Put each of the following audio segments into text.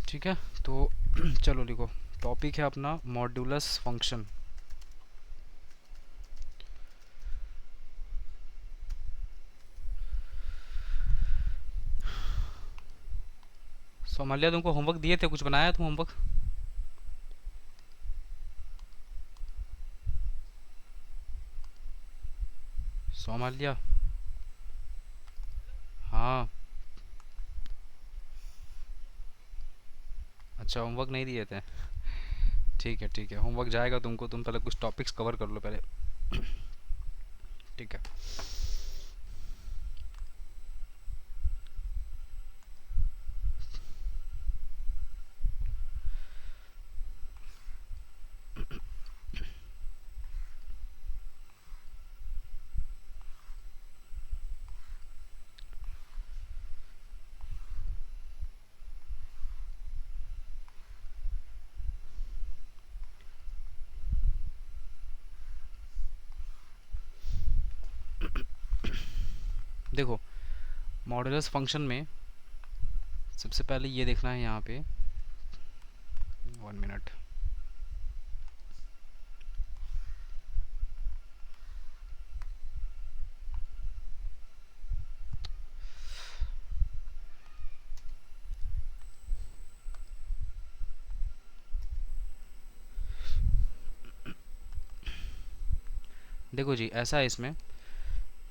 ठीक है। तो चलो लिखो, टॉपिक है अपना मॉड्यूलस फंक्शन। सोमालिया तुमको होमवर्क दिए थे, कुछ बनाया तुम होमवर्क? सोमालिया। हाँ। अच्छा, होमवर्क नहीं दिए थे। ठीक है ठीक है, होमवर्क जाएगा तुमको, तुम पहले कुछ टॉपिक्स कवर कर लो पहले। ठीक है। देखो, मॉड्यूलस फंक्शन में सबसे पहले ये देखना है यहाँ पे, 1 मिनट। देखो जी, ऐसा है इसमें,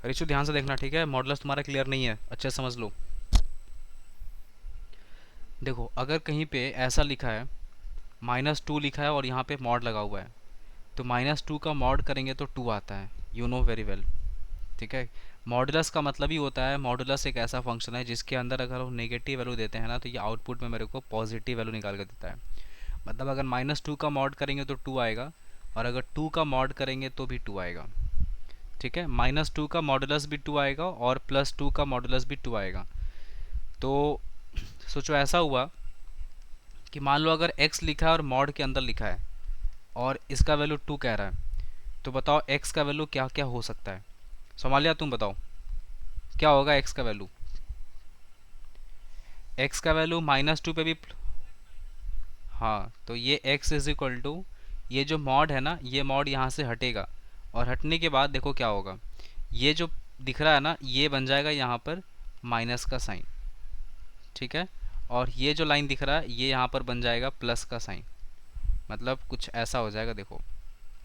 रिशु ध्यान से देखना, ठीक है? मॉडुलस तुम्हारा क्लियर नहीं है, अच्छे से समझ लो। देखो, अगर कहीं पे ऐसा लिखा है -2 लिखा है और यहाँ पे मॉड लगा हुआ है, तो -2 का मॉड करेंगे तो 2 आता है, यू नो वेरी वेल। ठीक है। मॉडुलस का मतलब ही होता है, मॉडुलस एक ऐसा फंक्शन है जिसके अंदर अगर हम नेगेटिव वैल्यू देते हैं ना, तो ये आउटपुट में मेरे को पॉजिटिव वैल्यू निकाल कर देता है। मतलब अगर -2 का मॉड करेंगे तो 2 आएगा, और अगर 2 का मॉड करेंगे तो भी 2 आएगा। ठीक है, -2 का मॉडुलस भी 2 आएगा और +2 का मॉडुलस भी 2 आएगा। तो सोचो ऐसा हुआ कि मान लो अगर x लिखा है और मॉड के अंदर लिखा है और इसका वैल्यू 2 कह रहा है, तो बताओ x का वैल्यू क्या क्या हो सकता है? सोमालिया तुम बताओ, क्या होगा x का वैल्यू? x का वैल्यू -2 पे भी। हाँ, तो ये x इज इक्वल टू, ये जो मॉड है ना, ये मॉड यहाँ से हटेगा, और हटने के बाद देखो क्या होगा, ये जो दिख रहा है ना, ये बन जाएगा यहाँ पर माइनस का साइन। ठीक है। और ये जो लाइन दिख रहा है, ये यहाँ पर बन जाएगा प्लस का साइन। मतलब कुछ ऐसा हो जाएगा, देखो,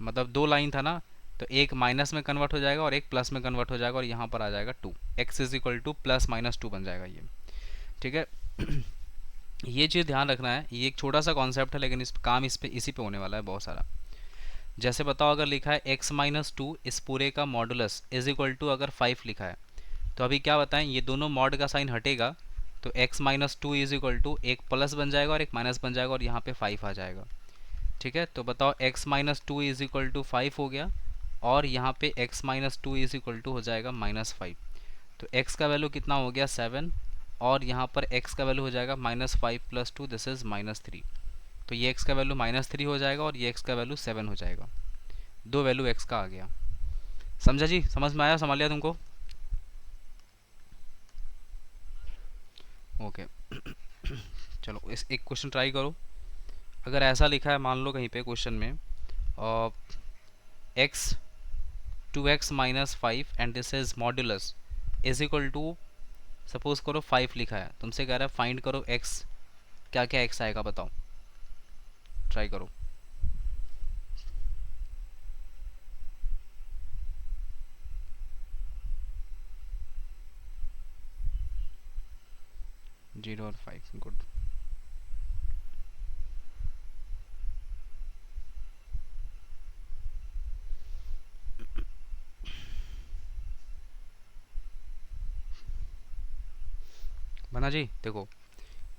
मतलब दो लाइन था ना, तो एक माइनस में कन्वर्ट हो जाएगा और एक प्लस में कन्वर्ट हो जाएगा, और यहाँ पर आ जाएगा 2, एक्स इज इक्वल टू +-2 बन जाएगा ये। ठीक है। ये चीज़ ध्यान रखना है, ये एक छोटा सा कॉन्सेप्ट है, लेकिन इस काम इस पे इसी पे होने वाला है बहुत सारा। जैसे बताओ, अगर लिखा है x-2 इस पूरे का मॉडुलस इज इक्वल टू अगर 5 लिखा है, तो अभी क्या बताएं, ये दोनों मॉड का साइन हटेगा, तो x-2 इज इक्वल टू एक प्लस बन जाएगा और एक माइनस बन जाएगा, और यहाँ पे 5 आ जाएगा। ठीक है, तो बताओ x-2 इज इक्वल टू 5 हो गया, और यहाँ पे x-2 इज इक्वल टू हो जाएगा -5। तो x का वैल्यू कितना हो गया, 7, और यहाँ पर x का वैल्यू हो जाएगा -5 + 2, दिस इज -3। तो ये x का वैल्यू -3 हो जाएगा और ये x का वैल्यू 7 हो जाएगा। दो वैल्यू x का आ गया। समझा जी? समझ में आया? संभाल लिया तुमको? ओके। चलो इस एक क्वेश्चन ट्राई करो। अगर ऐसा लिखा है, मान लो कहीं पे क्वेश्चन में x 2x-5 and this is modulus is equal to, suppose करो 5 लिखा है, तुमसे कह रहा है फाइंड करो x, क्या क्या x आएगा बताओ, ट्राई करो। 0 और 5, गुड। बना जी? देखो,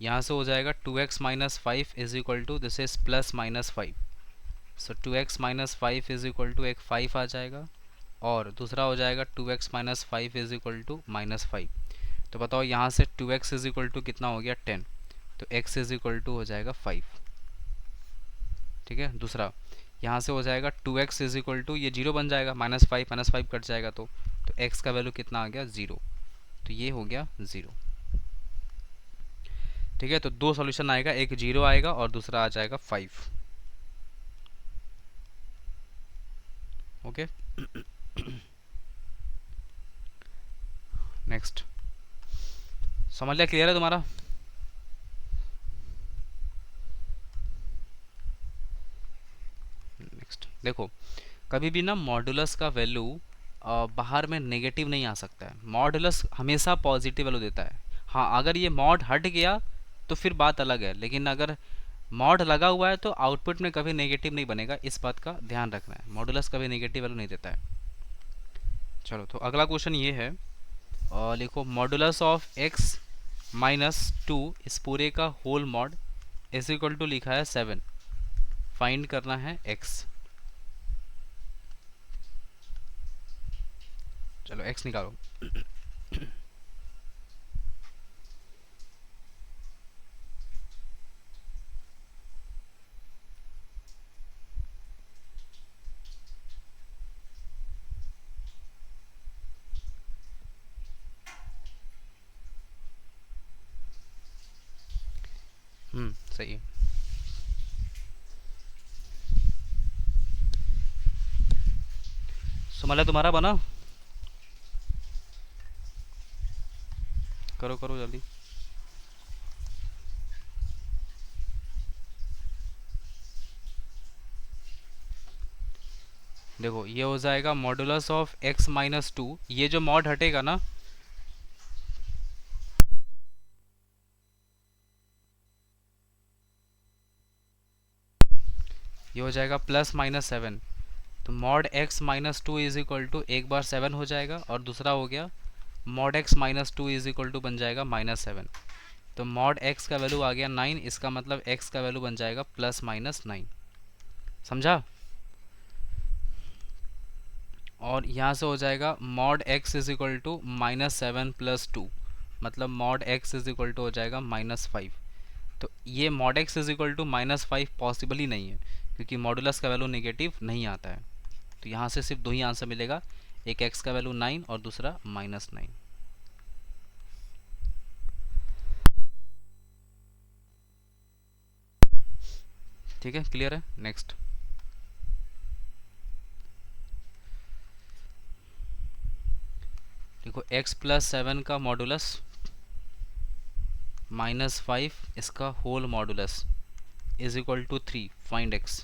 यहाँ से हो जाएगा 2x-5 is equal to, this is +-5। So 2x-5 is equal to एक 5 आ जाएगा, और दूसरा हो जाएगा 2x-5 इज इक्वल टू -5। तो बताओ यहाँ से 2x इज इक्वल टू कितना हो गया, 10। तो x इज इक्वल टू हो जाएगा 5। ठीक है। दूसरा यहाँ से हो जाएगा 2x इज इक्वल टू, ये 0 बन जाएगा, -5 कट जाएगा, तो x का वैल्यू कितना आ गया, 0। तो ये हो गया 0। ठीक है, तो दो सॉल्यूशन आएगा, एक जीरो आएगा और दूसरा आ जाएगा 5। Okay, next. समझ लिया? क्लियर है तुम्हारा? नेक्स्ट देखो, कभी भी ना मॉडुलस का वैल्यू बाहर में नेगेटिव नहीं आ सकता है, मॉडुलस हमेशा पॉजिटिव वैल्यू देता है। हाँ, अगर ये मॉड हट गया तो फिर बात अलग है, लेकिन अगर मॉड लगा हुआ है तो आउटपुट में कभी नेगेटिव नहीं बनेगा, इस बात का ध्यान रखना है। मॉडुलस कभी नेगेटिव वैल्यू नहीं देता है। चलो, तो अगला क्वेश्चन ये है, लिखो मॉडुलस ऑफ x -2 इस पूरे का whole mod is equal to लिखा है 7। फाइंड करना है x। चलो x निकालो। सही है। सुमला तुम्हारा बना? करो करो जल्दी। देखो, ये हो जाएगा मॉडुलस ऑफ x-2। ये जो मॉड हटेगा ना, ये हो जाएगा +-7। तो mod x-2 is equal to एक बार 7 हो जाएगा और दूसरा हो गया mod x-2 is equal to बन जाएगा -7। तो मॉड x का वैल्यू आ गया 9, इसका मतलब x का वैल्यू बन जाएगा +-9। समझा? और यहाँ से हो जाएगा mod x is equal to -7 + 2, मतलब mod x is equal to हो जाएगा -5। तो ये mod x is equal to -5 possible ही नहीं है, क्योंकि मॉडुलस का वैल्यू नेगेटिव नहीं आता है। तो यहाँ से सिर्फ दो ही आंसर मिलेगा, एक x का वैल्यू 9 और दूसरा -9। ठीक है, क्लियर है? नेक्स्ट। देखो, x +7 का मॉडुलस -5 इसका whole modulus is equal to 3। Find x।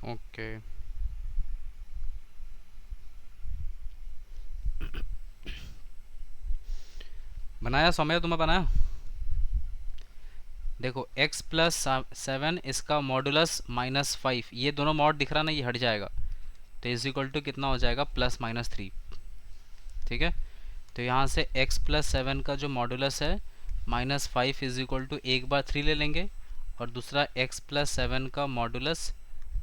Okay, बनाया सौम्य? तुम्हें बनाया? देखो, x +7 इसका मॉडुलस -5, ये दोनों मॉड दिख रहा ना, ये हट जाएगा, तो इज इक्वल टू कितना हो जाएगा? +-3। ठीक है, तो यहाँ से x +7 का जो मॉडुलस है -5 इज इक्वल टू एक बार 3 ले लेंगे, और दूसरा x +7 का मॉडुलस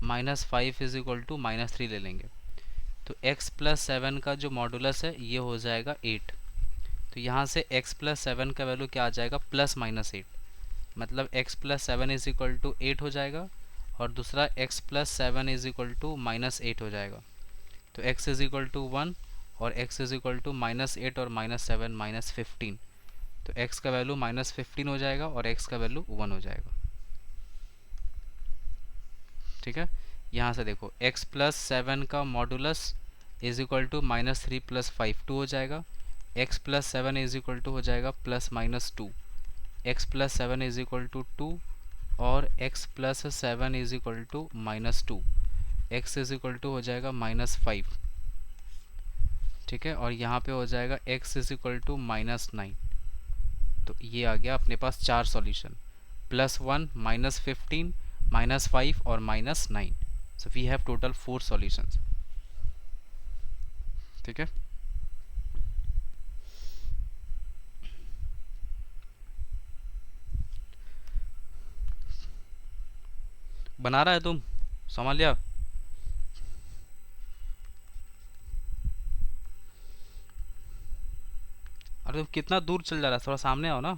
-5 इज इक्वल टू -3 ले लेंगे। तो x +7 का जो मॉडुलस है ये हो जाएगा 8। तो यहाँ से x +7 का वैल्यू क्या आ जाएगा? +-8, मतलब x +7 इज इक्वल टू 8 हो जाएगा, और दूसरा x +7 इज इक्वल टू -8 हो जाएगा। तो x इज इक्वल टू 1 और x इज इक्वल टू -8 और -7 -15। तो x का वैल्यू -15 हो जाएगा और x का वैल्यू 1 हो जाएगा। ठीक है, यहाँ से देखो, x +7 का मॉडुलस इज इक्वल टू -3 + 5 2 हो जाएगा, x +7 इज इक्वल टू हो जाएगा +-2, x +7 इज इक्वल टू 2 और x +7 is equal to -2, x is equal to हो जाएगा -5। ठीक है, और यहाँ पे हो जाएगा x इज इक्वल टू -9। तो ये आ गया अपने पास 4 सॉल्यूशन, +1, -15, -5 और -9। So we have total 4 solutions. ठीक है, बना रहा है तुम, समझ लिया? अरे तुम कितना दूर चल जा रहा है, थोड़ा सामने आओ ना।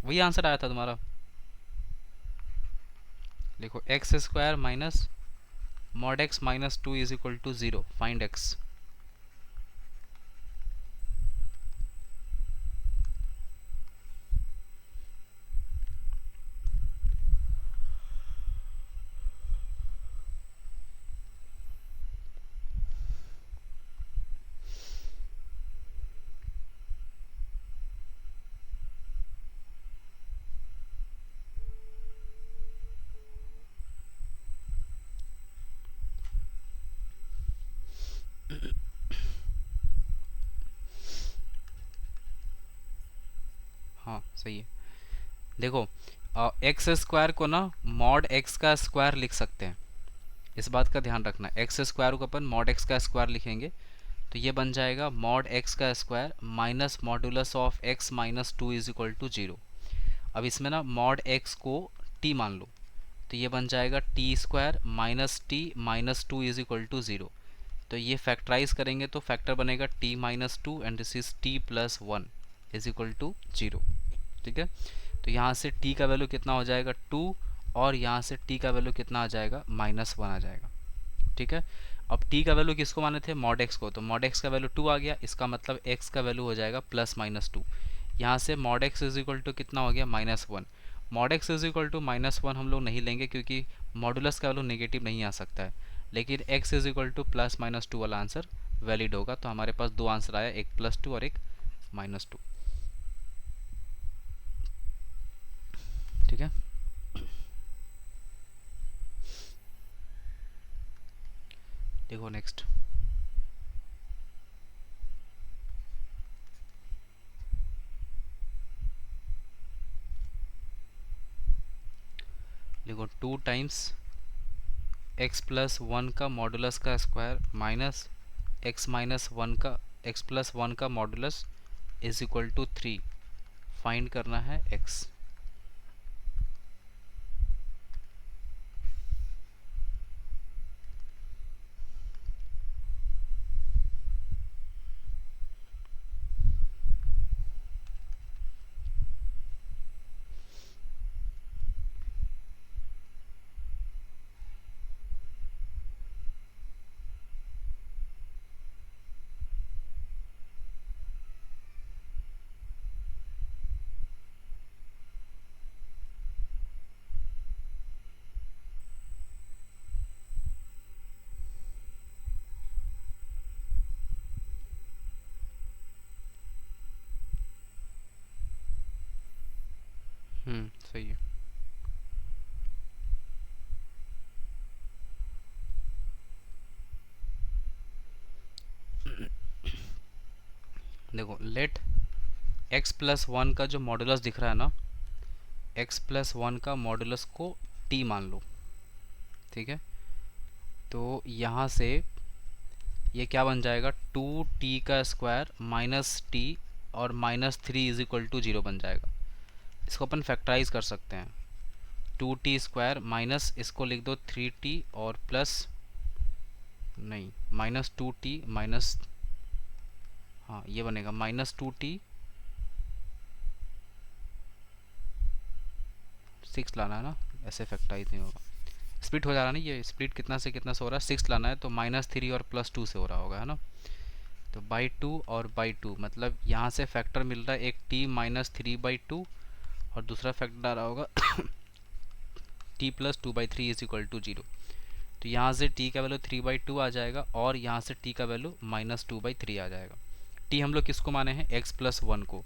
वही आंसर आया था तुम्हारा। देखो x square minus mod x minus two is equal to zero, find x. हाँ सही है। देखो एक्स स्क्वायर को ना मॉड एक्स का स्क्वायर लिख सकते हैं, इस बात का ध्यान रखना। एक्स स्क्वायर को अपन मॉड एक्स का स्क्वायर लिखेंगे तो ये बन जाएगा मॉड एक्स का square minus modulus of x minus two is equal to zero. अब इसमें ना मॉड एक्स को टी मान लो, तो ये बन जाएगा T square minus T minus two is equal to zero. तो ये फैक्टराइज करेंगे तो फैक्टर बनेगा T minus two and this is T plus one is equal to zero. ठीक है, तो यहाँ से t का वैल्यू कितना हो जाएगा टू, और यहाँ से t का वैल्यू कितना आ जाएगा माइनस वन आ जाएगा। ठीक है, अब t का वैल्यू किसको माने थे, मॉड x को, तो मॉड x का वैल्यू टू आ गया, इसका मतलब x का वैल्यू हो जाएगा प्लस माइनस टू। यहाँ से mod x is equal to कितना हो गया minus one. Mod x is equal to minus one हम लोग नहीं लेंगे क्योंकि मॉडुलस का वैल्यू नेगेटिव नहीं आ सकता है, लेकिन x is equal two plus minus two वाला आंसर वैलिड होगा। तो हमारे पास दो आंसर आया, एक प्लस टू और एक माइनस टू। ठीक है, देखो नेक्स्ट। देखो two times x plus one का मॉडुलस का square minus x minus one का एक्स प्लस वन का modulus is equal to three. Find करना है एक्स। सही है। देखो लेट एक्स प्लस वन का जो मॉडुलस दिख रहा है ना, एक्स प्लस वन का मॉडुलस को टी मान लो। ठीक है, तो यहाँ से ये क्या बन जाएगा, टू टी का स्क्वायर माइनस टी और minus three is equal to zero बन जाएगा। इसको अपन फैक्टराइज कर सकते हैं, टू टी स्क्वायर माइनस इसको लिख दो थ्री टी और प्लस नहीं माइनस टू टी माइनस, हाँ ये बनेगा माइनस टू टी, सिक्स लाना है ना, ऐसे फैक्टराइज नहीं होगा, स्प्लिट हो जा रहा है ना, ये स्प्लिट कितना से कितना से हो रहा है, सिक्स लाना है तो माइनस थ्री और प्लस टू से हो रहा होगा, है ना। तो बाई टू और बाई टू मतलब यहाँ से फैक्टर मिल रहा है एक T minus three by two, और दूसरा फैक्टर आ रहा होगा T plus two by three is equal to zero. तो यहाँ से t का वैल्यू थ्री बाई टू आ जाएगा और यहाँ से t का value minus two by three आ जाएगा। t हम लोग किसको माने हैं, x प्लस वन को,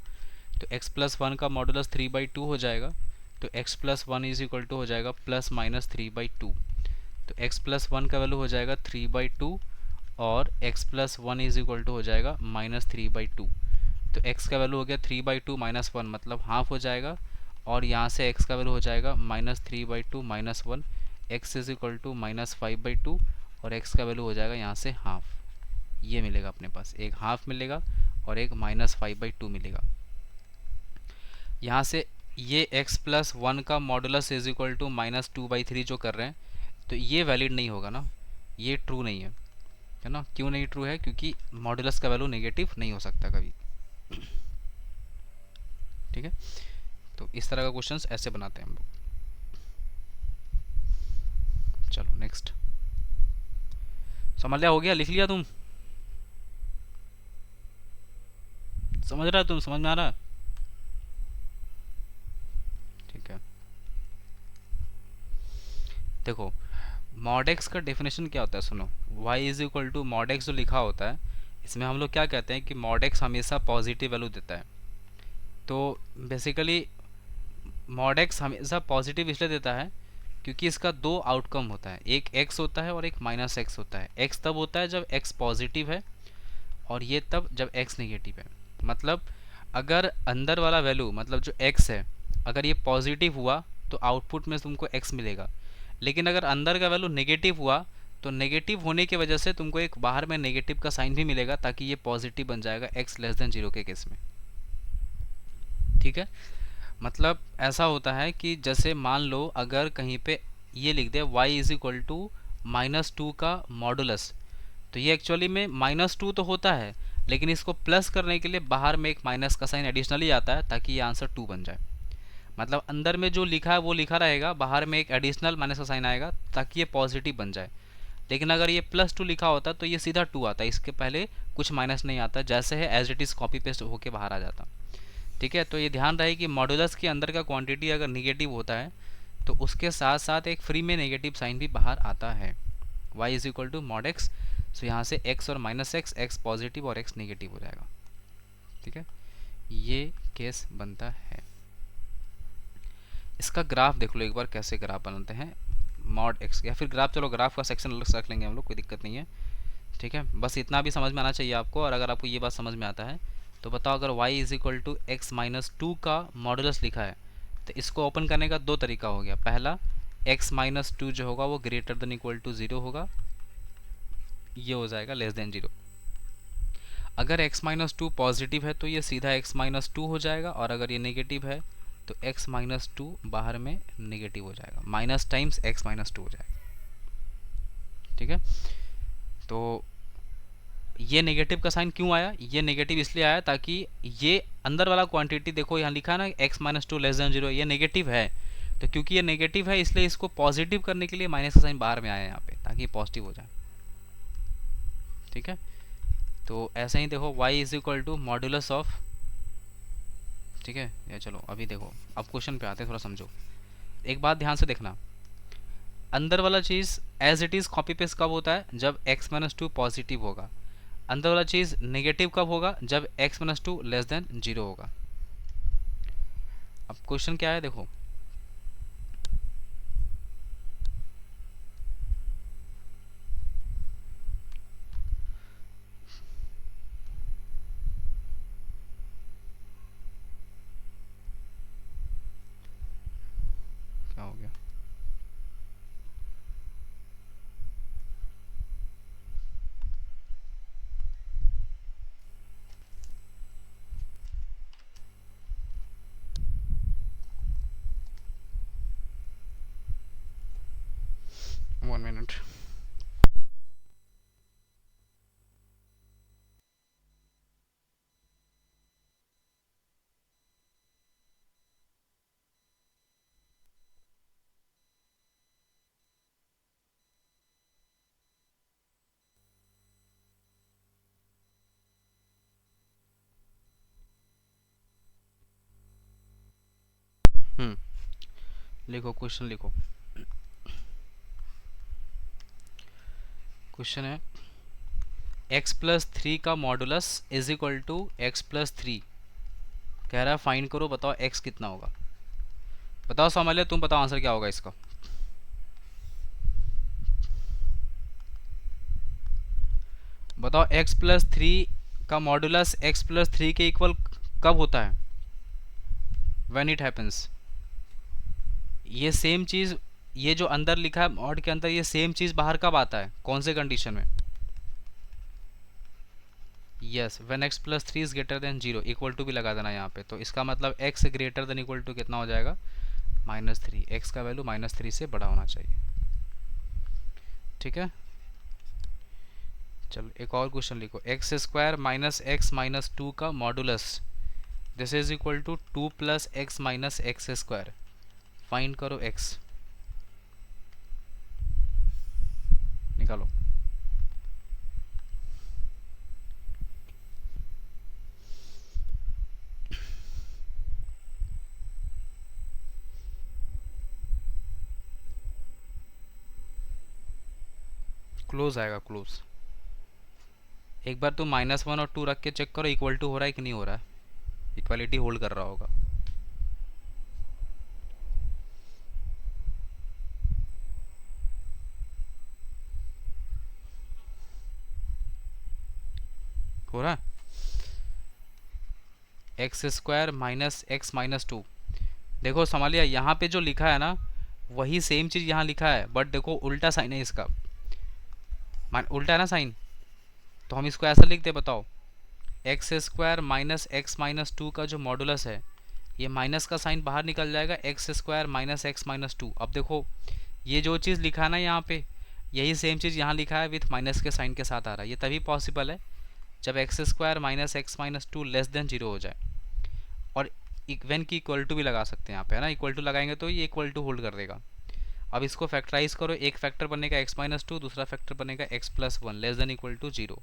तो x प्लस वन का मॉडुलस थ्री बाई टू हो जाएगा, तो x plus one is equal to हो जाएगा plus minus three by two. तो x प्लस वन का वैल्यू हो जाएगा थ्री बाई टू और x plus one is equal to हो जाएगा माइनस थ्री बाई टू। तो x का वैल्यू हो गया three by two minus one मतलब हाफ हो जाएगा, और यहाँ से x का वैल्यू हो जाएगा minus three by two minus one, x is equal to -5/2 और x का वैल्यू हो जाएगा यहाँ से हाफ। ये मिलेगा अपने पास, एक हाफ मिलेगा और एक -5/2 मिलेगा। यहाँ से ये x प्लस 1 का मॉडुलस इज इक्वल टू -2/3 जो कर रहे हैं, तो ये वैलिड नहीं होगा ना, ये ट्रू नहीं है ना। क्यों नहीं ट्रू है? क्योंकि मॉडुलस का वैल्यू नेगेटिव नहीं हो सकता कभी। ठीक है, तो इस तरह का क्वेश्चंस ऐसे बनाते हैं हम लोग। चलो नेक्स्ट। समझ लिया? हो गया? लिख लिया तुम? समझ रहा है? तुम समझ में आ रहा है? ठीक है, देखो मॉड एक्स का डेफिनेशन क्या होता है, सुनो। y is equal to mod x जो लिखा होता है, इसमें हम लोग क्या कहते हैं कि मॉड एक्स हमेशा पॉजिटिव वैल्यू देता है। तो बेसिकली मॉड एक्स हमेशा पॉजिटिव इसलिए देता है क्योंकि इसका दो आउटकम होता है, एक x होता है और एक -x होता है। x तब होता है जब x पॉजिटिव है और ये तब जब x नेगेटिव है। मतलब अगर अंदर वाला वैल्यू, मतलब जो x है, अगर ये पॉजिटिव हुआ तो आउटपुट में तुमको x मिलेगा। लेकिन अगर अंदर का वैल्यू नेगेटिव हुआ तो नेगेटिव होने की वजह से तुमको एक बाहर में नेगेटिव का साइन भी मिलेगा, ताकि ये पॉजिटिव बन जाएगा x लेस देन 0 के केस में। ठीक है, मतलब ऐसा होता है कि जैसे मान लो अगर कहीं पे ये लिख दे y इज इक्वल टू -2 का मॉडुलस, तो ये एक्चुअली में -2 तो होता है, लेकिन इसको प्लस करने के लिए बाहर में एक माइनस का साइन एडिशनली आता है ताकि ये आंसर 2 बन जाए। मतलब अंदर में जो लिखा है वो लिखा रहेगा, बाहर में एक एडिशनल माइनस का साइन आएगा ताकि ये पॉजिटिव बन जाए। लेकिन अगर ये +2 लिखा होता तो ये सीधा 2 आता, इसके पहले कुछ माइनस नहीं आता, जैसे है as it is copy paste होके बाहर आ जाता। ठीक है, तो ये ध्यान रहे कि मॉडुलस के अंदर का क्वांटिटी अगर निगेटिव होता है तो उसके साथ साथ एक फ्री में नेगेटिव साइन भी बाहर आता है। y is equal to mod x, सो यहाँ से x और -x, x पॉजिटिव और x नेगेटिव हो जाएगा। ठीक है, ये केस बनता है। इसका ग्राफ देख लो एक बार, कैसे ग्राफ बनाते हैं मॉड एक्स, या फिर ग्राफ, चलो ग्राफ का सेक्शन अलग से रख लेंगे हम लोग, कोई दिक्कत नहीं है। ठीक है, बस इतना भी समझ में आना चाहिए आपको। और अगर आपको ये बात समझ में आता है तो बताओ, अगर y is equal to x -2 का मॉडुलस लिखा है तो इसको ओपन करने का दो तरीका हो गया। पहला, x-2 जो होगा वो ग्रेटर देन इक्वल टू 0 होगा, ये हो जाएगा लेस देन 0। अगर x-2 पॉजिटिव है तो ये सीधा x-2 हो जाएगा, और अगर ये नेगेटिव है तो x-2 बाहर में नेगेटिव हो जाएगा, माइनस टाइम्स x-2 हो जाएगा। ठीक है, तो ये नेगेटिव का साइन क्यों आया? ये नेगेटिव इसलिए आया ताकि ये अंदर वाला क्वांटिटी, देखो यहाँ लिखा है ना x-2 लेस देन 0, ये नेगेटिव है। तो क्योंकि ये नेगेटिव है इसलिए इसको पॉजिटिव करने के लिए माइनस का साइन बाहर में आया यहाँ पे, ताकि पॉजिटिव हो जाए। ठीक है, तो ऐसे ही देखो y is equal to modulus of, ठीक है, या चलो अभी देखो, अब क्वेश्चन पे आते हैं, थोड़ा समझो। एक बात ध्यान से देखना, अंदर वाला चीज़ as it is copy paste कब होता है? जब x-2 पॉजिटिव होगा। अंदर वाला चीज़ नेगेटिव कब होगा? जब x-2 लेस देन 0 होगा। अब क्वेश्चन क्या है देखो, क्या हो गया? One minute. लिखो क्वेश्चन, लिखो। क्वेश्चन है x+3 का modulus is equal to x+3, कह रहा है फाइंड करो, बताओ x कितना होगा। बताओ सोमालिया, तुम बताओ आंसर क्या होगा इसका। बताओ x+3 का मॉडुलस x+3 के इक्वल कब होता है? When it happens. ये सेम चीज़ ये जो अंदर लिखा है मॉड के अंदर, ये सेम चीज़ बाहर कब आता है, कौन से कंडीशन में? Yes, when x plus three is greater than zero, equal to भी लगा देना यहाँ पे। तो इसका मतलब x greater than equal to कितना हो जाएगा, माइनस थ्री। एक्स का वैल्यू माइनस थ्री से बड़ा होना चाहिए। ठीक है, चलो एक और क्वेश्चन लिखो। X square minus x minus two का modulus, this is equal to two plus x minus x square. Find करो x, निकालो। क्लोज आएगा, क्लोज। एक बार तुम माइनस वन और टू रख के चेक करो इक्वल टू हो रहा है कि नहीं हो रहा है, इक्वालिटी होल्ड कर रहा होगा। हो रहा है। X square minus x minus to, देखो संभालिया, यहाँ पे जो लिखा है ना वही सेम चीज़ यहाँ लिखा है, बट देखो उल्टा साइन है इसका। उल्टा है ना साइन, तो हम इसको ऐसा लिखते, बताओ। X square minus x minus two का जो मॉडुलस है, ये माइनस का साइन बाहर निकल जाएगा, x square minus x minus to. अब देखो ये जो चीज़ लिखा है ना यहाँ पे, यही सेम चीज़ यहाँ लिखा है विथ माइनस के साइन के साथ आ रहा है। ये तभी पॉसिबल है जब x square minus x minus two less than zero हो जाए। और इक्वेन की इक्वल टू भी लगा सकते हैं यहाँ पे, है ना, इक्वल टू लगाएंगे तो ये इक्वल टू होल्ड कर देगा। अब इसको फैक्टराइज करो, एक फैक्टर बनेगा एक्स माइनस टू, दूसरा फैक्टर बनेगा x plus one less than equal to zero.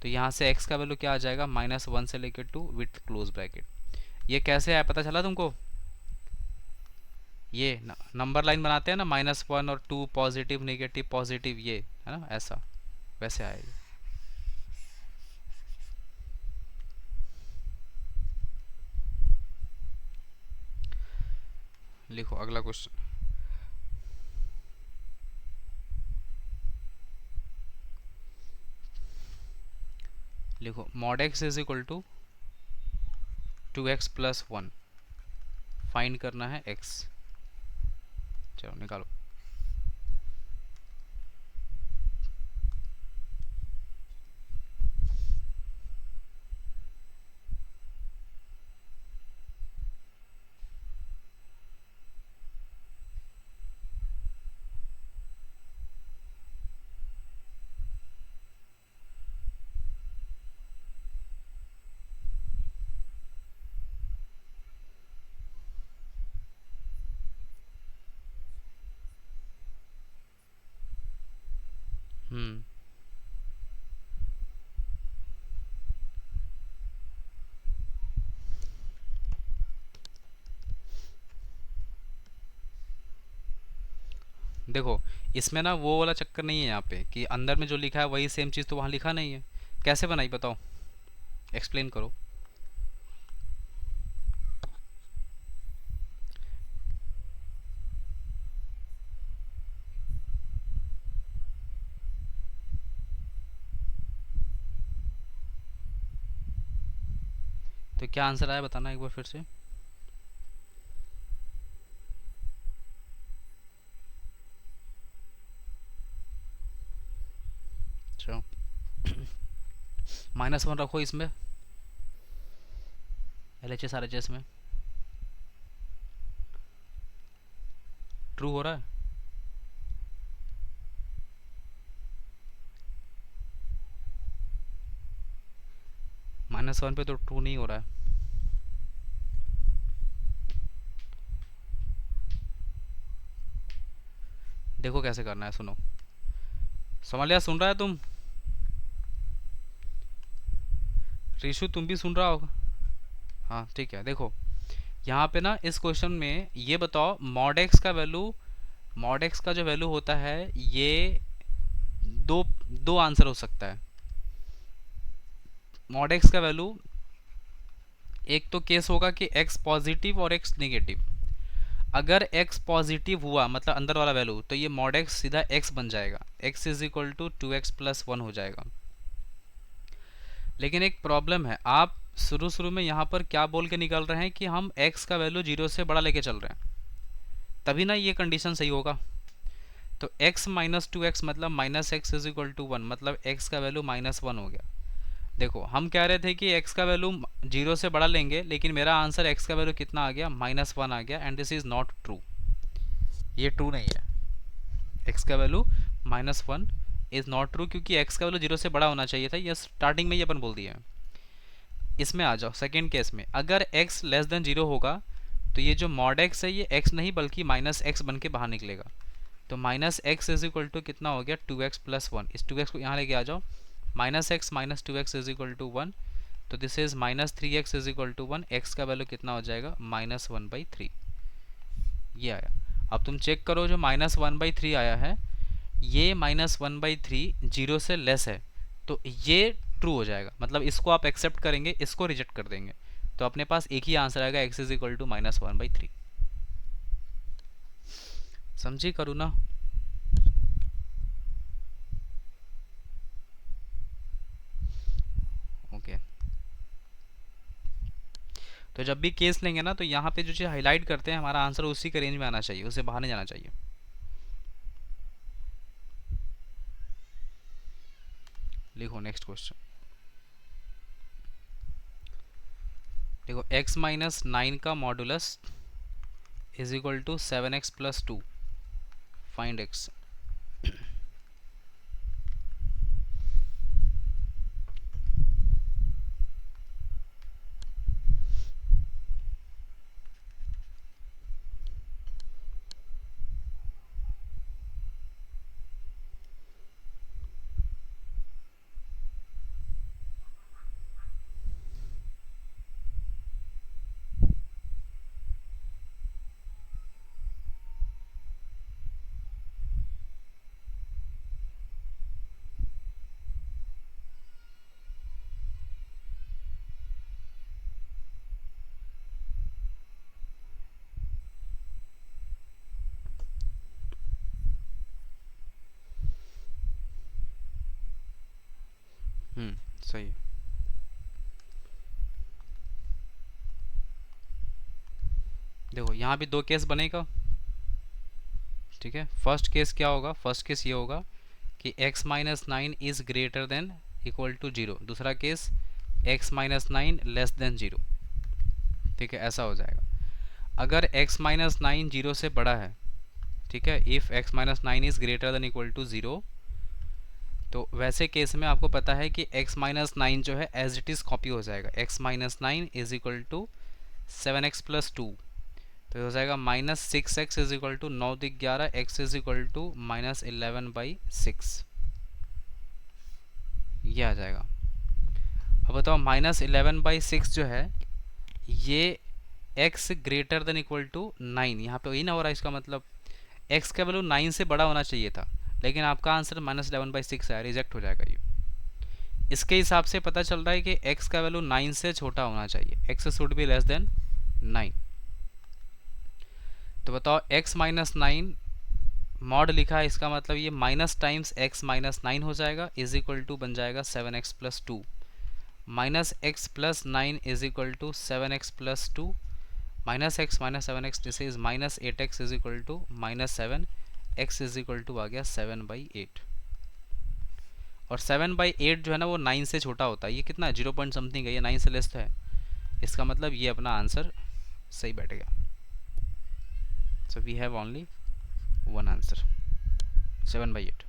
तो यहाँ से x का वैल्यू क्या आ जाएगा, माइनस वन से लेकर टू विथ क्लोज ब्रैकेट। ये कैसे आया पता चला तुमको? ये नंबर लाइन बनाते हैं ना, माइनस वन और टू, पॉजिटिव नेगेटिव पॉजिटिव, ये है ना, ऐसा वैसे आएगा। लिखो अगला क्वेश्चन। लिखो mod x is equal to two x plus one, find करना है x। चलो निकालो। हम्म, देखो इसमें ना वो वाला चक्कर नहीं है यहाँ पे कि अंदर में जो लिखा है वही सेम चीज़ तो वहाँ लिखा नहीं है। कैसे बनाई बताओ, एक्सप्लेन करो। तो क्या आंसर आया बताना एक बार फिर से। चलो माइनस वन रखो इसमें, L H S R H S में। ट्रू हो रहा है। माइनस वन पे तो ट्रू नहीं हो रहा है। देखो कैसे करना है, सुनो। समझ लिया, सुन रहा है तुम? ऋषु तुम भी सुन रहा होगा? हाँ ठीक है। देखो यहाँ पे ना इस क्वेश्चन में ये बताओ, मॉड एक्स का वैल्यू, मॉड एक्स का जो वैल्यू होता है ये दो दो आंसर हो सकता है। मॉड एक्स का वैल्यू, एक तो केस होगा कि x पॉजिटिव और x नेगेटिव। अगर x पॉजिटिव हुआ मतलब अंदर वाला वैल्यू, तो ये मॉड x सीधा x बन जाएगा, x is equal to two x plus one हो जाएगा। लेकिन एक प्रॉब्लम है, आप शुरू शुरू में यहाँ पर क्या बोल के निकल रहे हैं कि हम x का वैल्यू जीरो से बड़ा लेके चल रहे हैं, तभी ना ये कंडीशन सही होगा। तो x माइनस टू एक्स मतलब minus x is equal to one, मतलब x का वैल्यू माइनस वन हो गया। देखो हम कह रहे थे कि x का वैल्यू जीरो से बड़ा लेंगे, लेकिन मेरा आंसर x का वैल्यू कितना आ गया, माइनस वन आ गया, and this is not true, ये ट्रू नहीं है। x का value minus one is not true, क्योंकि x का वैल्यू जीरो से बड़ा होना चाहिए था, ये स्टार्टिंग में ही अपन बोल दिया है। इसमें आ जाओ सेकेंड केस में, अगर x लेस देन जीरो होगा तो ये जो मॉड x है ये x नहीं बल्कि माइनस एक्स बन के बाहर निकलेगा। तो minus x is equal to कितना हो गया, टू एक्स प्लस वन। इस टू एक्स को यहाँ लेके आ जाओ, minus x minus two x is equal to one, तो this is minus three x is equal to one. X का वैल्यू कितना हो जाएगा, माइनस वन बाई थ्री, ये आया। अब तुम चेक करो, जो माइनस वन बाई थ्री आया है, ये minus one by three zero से लेस है, तो ये ट्रू हो जाएगा, मतलब इसको आप एक्सेप्ट करेंगे, इसको रिजेक्ट कर देंगे, तो अपने पास एक ही आंसर आएगा, x is equal to minus one by three. समझी करूँ ना? ओके, तो जब भी केस लेंगे ना, तो यहाँ पे जो चीज़ हाईलाइट करते हैं, हमारा आंसर उसी के रेंज में आना चाहिए, उससे बाहर नहीं जाना चाहिए। लिखो नेक्स्ट क्वेश्चन। देखो x माइनस नाइन का modulus is equal to seven x plus two, find x। सही है। देखो यहाँ भी दो केस बनेगा, ठीक है। फर्स्ट केस क्या होगा, फर्स्ट केस ये होगा कि x minus nine is greater than equal to zero. दूसरा case x minus nine less than zero, ठीक है, ऐसा हो जाएगा। अगर x माइनस नाइन जीरो से बड़ा है, ठीक है, if x minus nine is greater than equal to zero, तो वैसे केस में आपको पता है कि x माइनस नाइन जो है एज इट इज़ कॉपी हो जाएगा। x minus nine is equal to seven x plus two, तो हो जाएगा minus six x is equal to नौ दिख ग्यारह, x is equal to minus eleven by six, ये आ जाएगा। अब बताओ माइनस इलेवन बाई सिक्स जो है ये x greater than equal to nine, यहाँ पे वही ना हो रहा है, इसका मतलब x का वैल्यू नाइन से बड़ा होना चाहिए था, लेकिन आपका answer minus eleven by six है, रिजेक्ट हो जाएगा ये। इसके हिसाब से पता चल रहा है कि x का वैल्यू नाइन से छोटा होना चाहिए, x should be less than nine. तो बताओ x माइनस नाइन मॉड लिखा है, इसका मतलब ये minus times x minus nine हो जाएगा, इज इक्वल टू बन जाएगा seven x plus two, minus x plus nine is equal to seven x plus two, minus x minus seven x, this is minus eight x is equal to minus seven, x is equal to आ गया seven by eight. और seven by eight जो है ना वो nine से छोटा होता है, ये कितना है, जीरो पॉइंट समथिंग है, ये नाइन से लेस है, इसका मतलब ये अपना आंसर सही बैठेगा। So we have only one answer, seven by eight.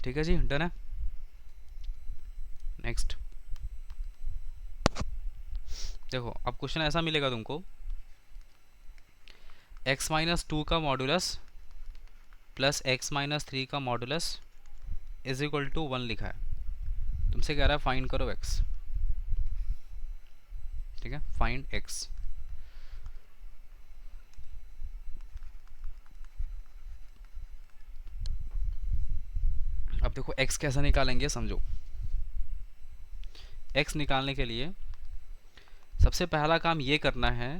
ठीक है जी, डन है। नेक्स्ट देखो, अब क्वेश्चन ऐसा मिलेगा तुमको, x माइनस टू का modulus plus x minus three का modulus is equal to one लिखा है, तुमसे कह रहा है फाइंड करो x, ठीक है, फाइंड x। अब देखो x कैसे निकालेंगे, समझो। x निकालने के लिए सबसे पहला काम ये करना है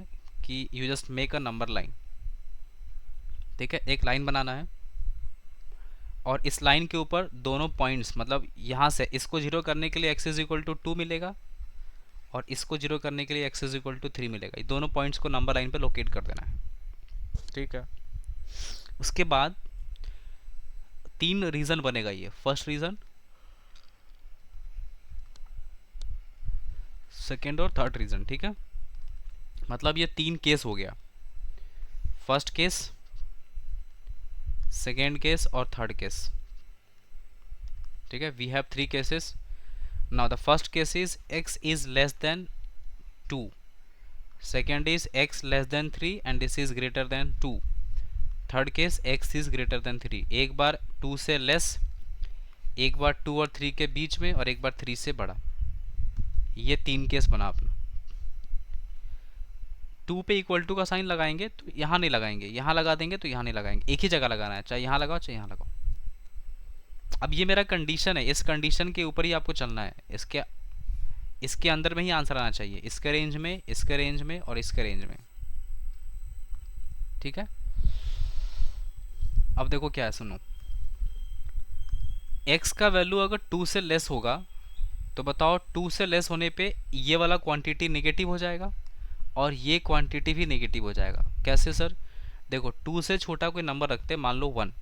कि you just make a number line, ठीक है, एक लाइन बनाना है। और इस लाइन के ऊपर दोनों पॉइंट्स, मतलब यहाँ से इसको जीरो करने के लिए एक्स इज इक्वल टू 2 मिलेगा और इसको जीरो करने के लिए एक्स इज इक्वल टू 3 मिलेगा। ये दोनों पॉइंट्स को नंबर लाइन पे लोकेट कर देना है। ठीक है, उसके बाद तीन रीजन बनेगा ये, फर्स्ट रीजन, सेकेंड और थर्ड रीजन। ठीक है, मतलब ये तीन केस हो गया, फर्स्ट केस, सेकेंड केस और थर्ड केस। ठीक है, we have three cases. Now the first case is x is less than 2, second is x less than 3 and this is greater than 2, third case x is greater than 3। एक बार 2 से less, एक बार 2 और 3 के बीच में और एक बार 3 से बड़ा। ये तीन केस बना अपना। 2 पे इक्वल टू का साइन लगाएंगे तो यहाँ नहीं लगाएंगे, यहाँ लगा देंगे तो यहाँ नहीं लगाएंगे, एक ही जगह लगाना है, चाहे यहाँ लगाओ चाहे यहाँ लगाओ। अब ये मेरा कंडीशन है, इस कंडीशन के ऊपर ही आपको चलना है, इसके अंदर में ही आंसर आना चाहिए, इसके रेंज में, इसके रेंज में और इसके रेंज में। ठीक है, अब देखो क्या है, सुनो, x का वैल्यू अगर 2 से लेस होगा तो बताओ 2 से लेस होने पे ये वाला क्वांटिटी नेगेटिव हो जाएगा और ये क्वांटिटी भी नेगेटिव हो जाएगा। कैसे सर? देखो 2 से छोटा कोई नंबर रखते, मान लो 1,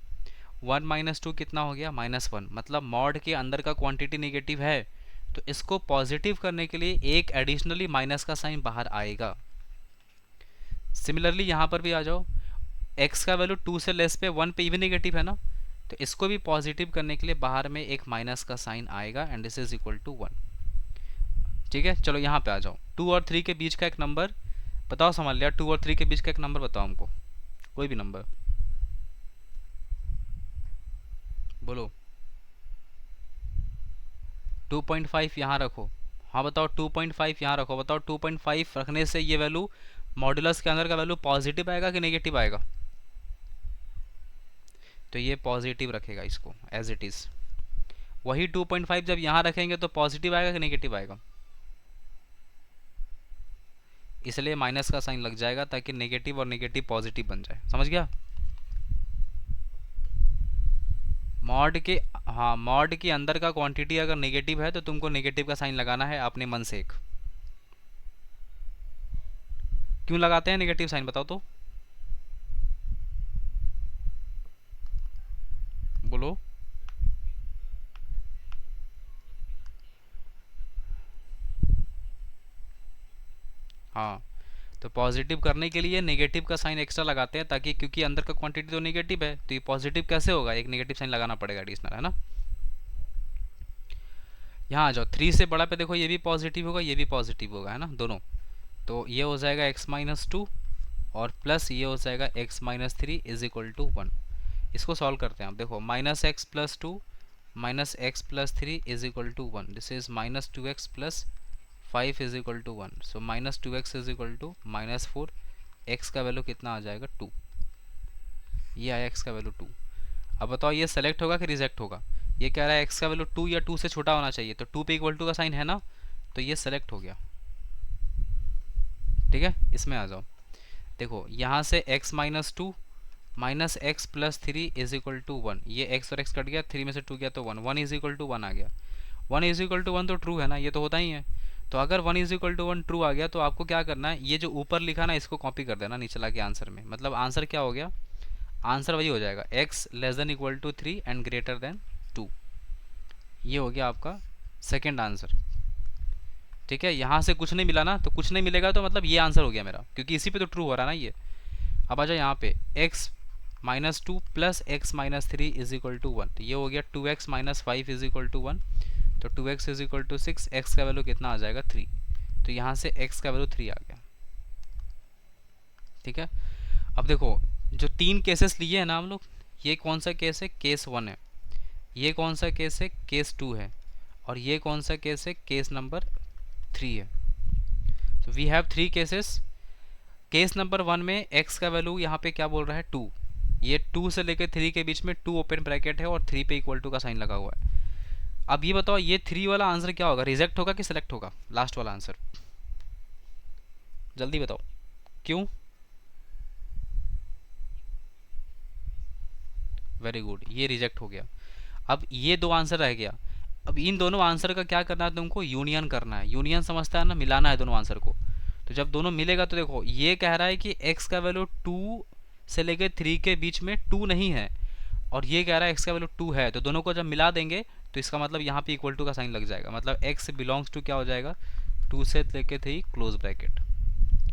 1 माइनस 2 कितना हो गया? -1, मतलब मॉड के अंदर का क्वांटिटी नेगेटिव है तो इसको पॉजिटिव करने के लिए एक एडिशनली माइनस का साइन बाहर आएगा। सिमिलरली यहाँ पर भी आ जाओ, x का वैल्यू 2 से लेस पे 1 पे भी नेगेटिव है ना, तो इसको भी पॉजिटिव करने के लिए बाहर में एक माइनस का साइन आएगा and this is equal to 1। ठीक है, चलो यहाँ पे आ जाओ, 2 और 3 के बीच का एक नंबर बताओ, समझ लिया, 2 और 3 के बीच का एक नंबर बताओ हमको, कोई भी नंबर बोलो। 2.5 यहाँ रखो, हाँ बताओ 2.5 यहाँ रखो, बताओ 2.5 रखने से ये वैल्यू मॉड्यूलस के अंदर का वैल्यू पॉजिटिव आएगा कि नेगेटिव आएगा? तो ये पॉजिटिव रखेगा इसको एज इट इज। वही 2.5 जब यहाँ रखेंगे तो पॉजिटिव आएगा कि नेगेटिव आएगा? इसलिए माइनस का साइन लग जाएगा ताकि नेगेटिव और नेगेटिव पॉजिटिव बन जाए। समझ गया? मॉड के, हाँ, मॉड के अंदर का क्वांटिटी अगर नेगेटिव है तो तुमको नेगेटिव का साइन लगाना है अपने मन से एक। क्यों लगाते हैं नेगेटिव साइन बताओ तो, बोलो। हाँ, तो पॉजिटिव करने के लिए नेगेटिव का साइन एक्स्ट्रा लगाते हैं ताकि, क्योंकि अंदर का क्वांटिटी तो नेगेटिव है तो ये पॉजिटिव कैसे होगा, एक नेगेटिव साइन लगाना पड़ेगा एडिशनल, है ना। यहाँ आ जाओ, 3 से बड़ा पे देखो, ये भी पॉजिटिव होगा ये भी पॉजिटिव होगा, है ना, दोनों। तो ये हो जाएगा x-2 और प्लस ये हो जाएगा x-3 इज इक्वल टू 1। इसको सॉल्व करते हैं आप, देखो -x+2 -x+3 is equal to 1, this is -2x+5 is equal to 1, so -2x is equal to -4, x का वैल्यू कितना आ जाएगा 2, ये आया x का वैल्यू 2। अब बताओ ये सेलेक्ट होगा कि रिजेक्ट होगा? ये कह रहा है x का वैल्यू 2 या 2 से छोटा होना चाहिए, तो 2 पे इक्वल टू का साइन है ना, तो ये सेलेक्ट हो गया। ठीक है, इसमें आ जाओ, देखो यहाँ से x-2 -x+3 is equal to 1, ये x और x कट गया, 3 में से 2 गया तो 1, 1 इज इक्वल टू 1 आ गया। 1 इज इक्वल टू 1 तो ट्रू है ना, ये तो होता ही है। तो अगर 1 इज इक्वल टू 1 ट्रू आ गया तो आपको क्या करना है, ये जो ऊपर लिखा ना इसको कॉपी कर देना नीचे ला के आंसर में। मतलब आंसर क्या हो गया? आंसर वही हो जाएगा x less than equal to 3 and greater than 2। ये हो गया आपका सेकेंड आंसर। ठीक है, यहाँ से कुछ नहीं मिला ना, तो कुछ नहीं मिलेगा तो मतलब ये आंसर हो गया मेरा, क्योंकि इसी पे तो ट्रू हो रहा है ना ये। अब आ जाओ यहाँ पे x-2 plus x-3 is equal to 1, तो ये हो गया 2x-5 इज इक्वल टू 1, तो 2x is equal to 6, x का वैल्यू कितना आ जाएगा 3, तो यहाँ से x का वैल्यू 3 आ गया। ठीक है, अब देखो जो तीन केसेस लिए हैं ना हम लोग, ये कौन सा केस है? केस 1 है। ये कौन सा केस है? केस 2 है। और ये कौन सा केस है? केस नंबर 3 है। तो we have 3 cases. Case number 1 में x का वैल्यू यहाँ पे क्या बोल रहा है? 2। ये 2 से लेकर 3 के बीच में 2 ओपन ब्रैकेट है और 3 पे इक्वल टू का साइन लगा हुआ है। अब ये बताओ ये 3 वाला आंसर क्या होगा? रिजेक्ट होगा कि सिलेक्ट होगा? लास्ट वाला आंसर जल्दी बताओ, क्यों? वेरी गुड, ये रिजेक्ट हो गया। अब ये दो आंसर रह गया। अब इन दोनों आंसर का क्या करना है तुमको, यूनियन करना है। यूनियन समझता है ना, मिलाना है दोनों आंसर को। तो जब दोनों मिलेगा तो देखो ये कह रहा है कि x का वैल्यू 2 से लेके 3 के बीच में 2 नहीं है, और ये कह रहा है x का वैल्यू 2 है। तो दोनों को जब मिला देंगे तो इसका मतलब यहाँ पे इक्वल टू का साइन लग जाएगा, मतलब x बिलोंग्स टू क्या हो जाएगा, 2 से लेके 3 क्लोज ब्रैकेट,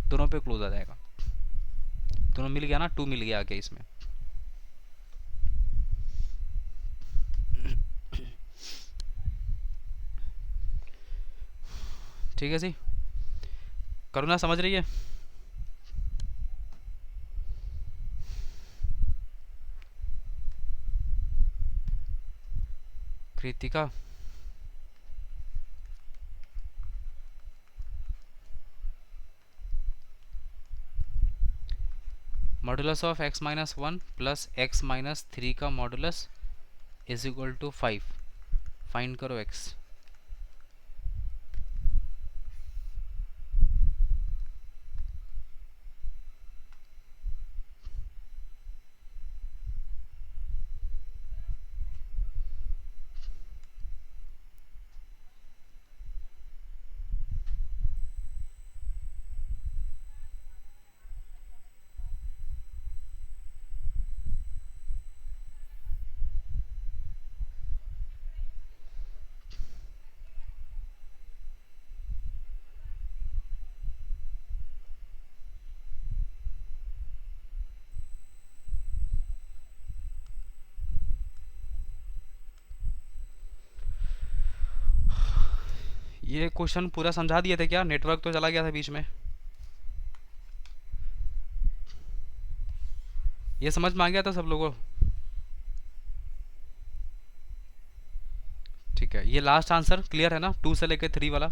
दोनों पे क्लोज आ जाएगा। दोनों मिल गया ना, 2 मिल गया आगे इसमें। ठीक है जी, करुणा समझ रही है? Kritika? Modulus of x minus 1 plus x minus 3 का modulus is equal to 5। Find करो x। ये क्वेश्चन पूरा समझा दिए थे क्या? नेटवर्क तो चला गया था बीच में। ये समझ में आ गया था सब लोगों? ठीक है, ये लास्ट आंसर क्लियर है ना, 2 से लेके 3 वाला?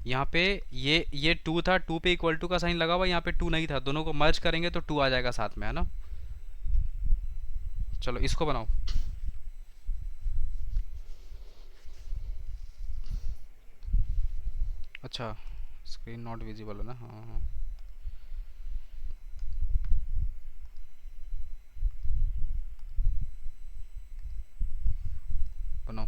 यहाँ पे ये 2 था, 2 पे इक्वल टू का साइन लगा हुआ, यहाँ पे 2 नहीं था, दोनों को मर्ज करेंगे तो 2 आ जाएगा साथ में, है ना? चलो इसको बनाओ। अच्छा, स्क्रीन नॉट विजिबल है ना, हाँ हाँ। बनाओ।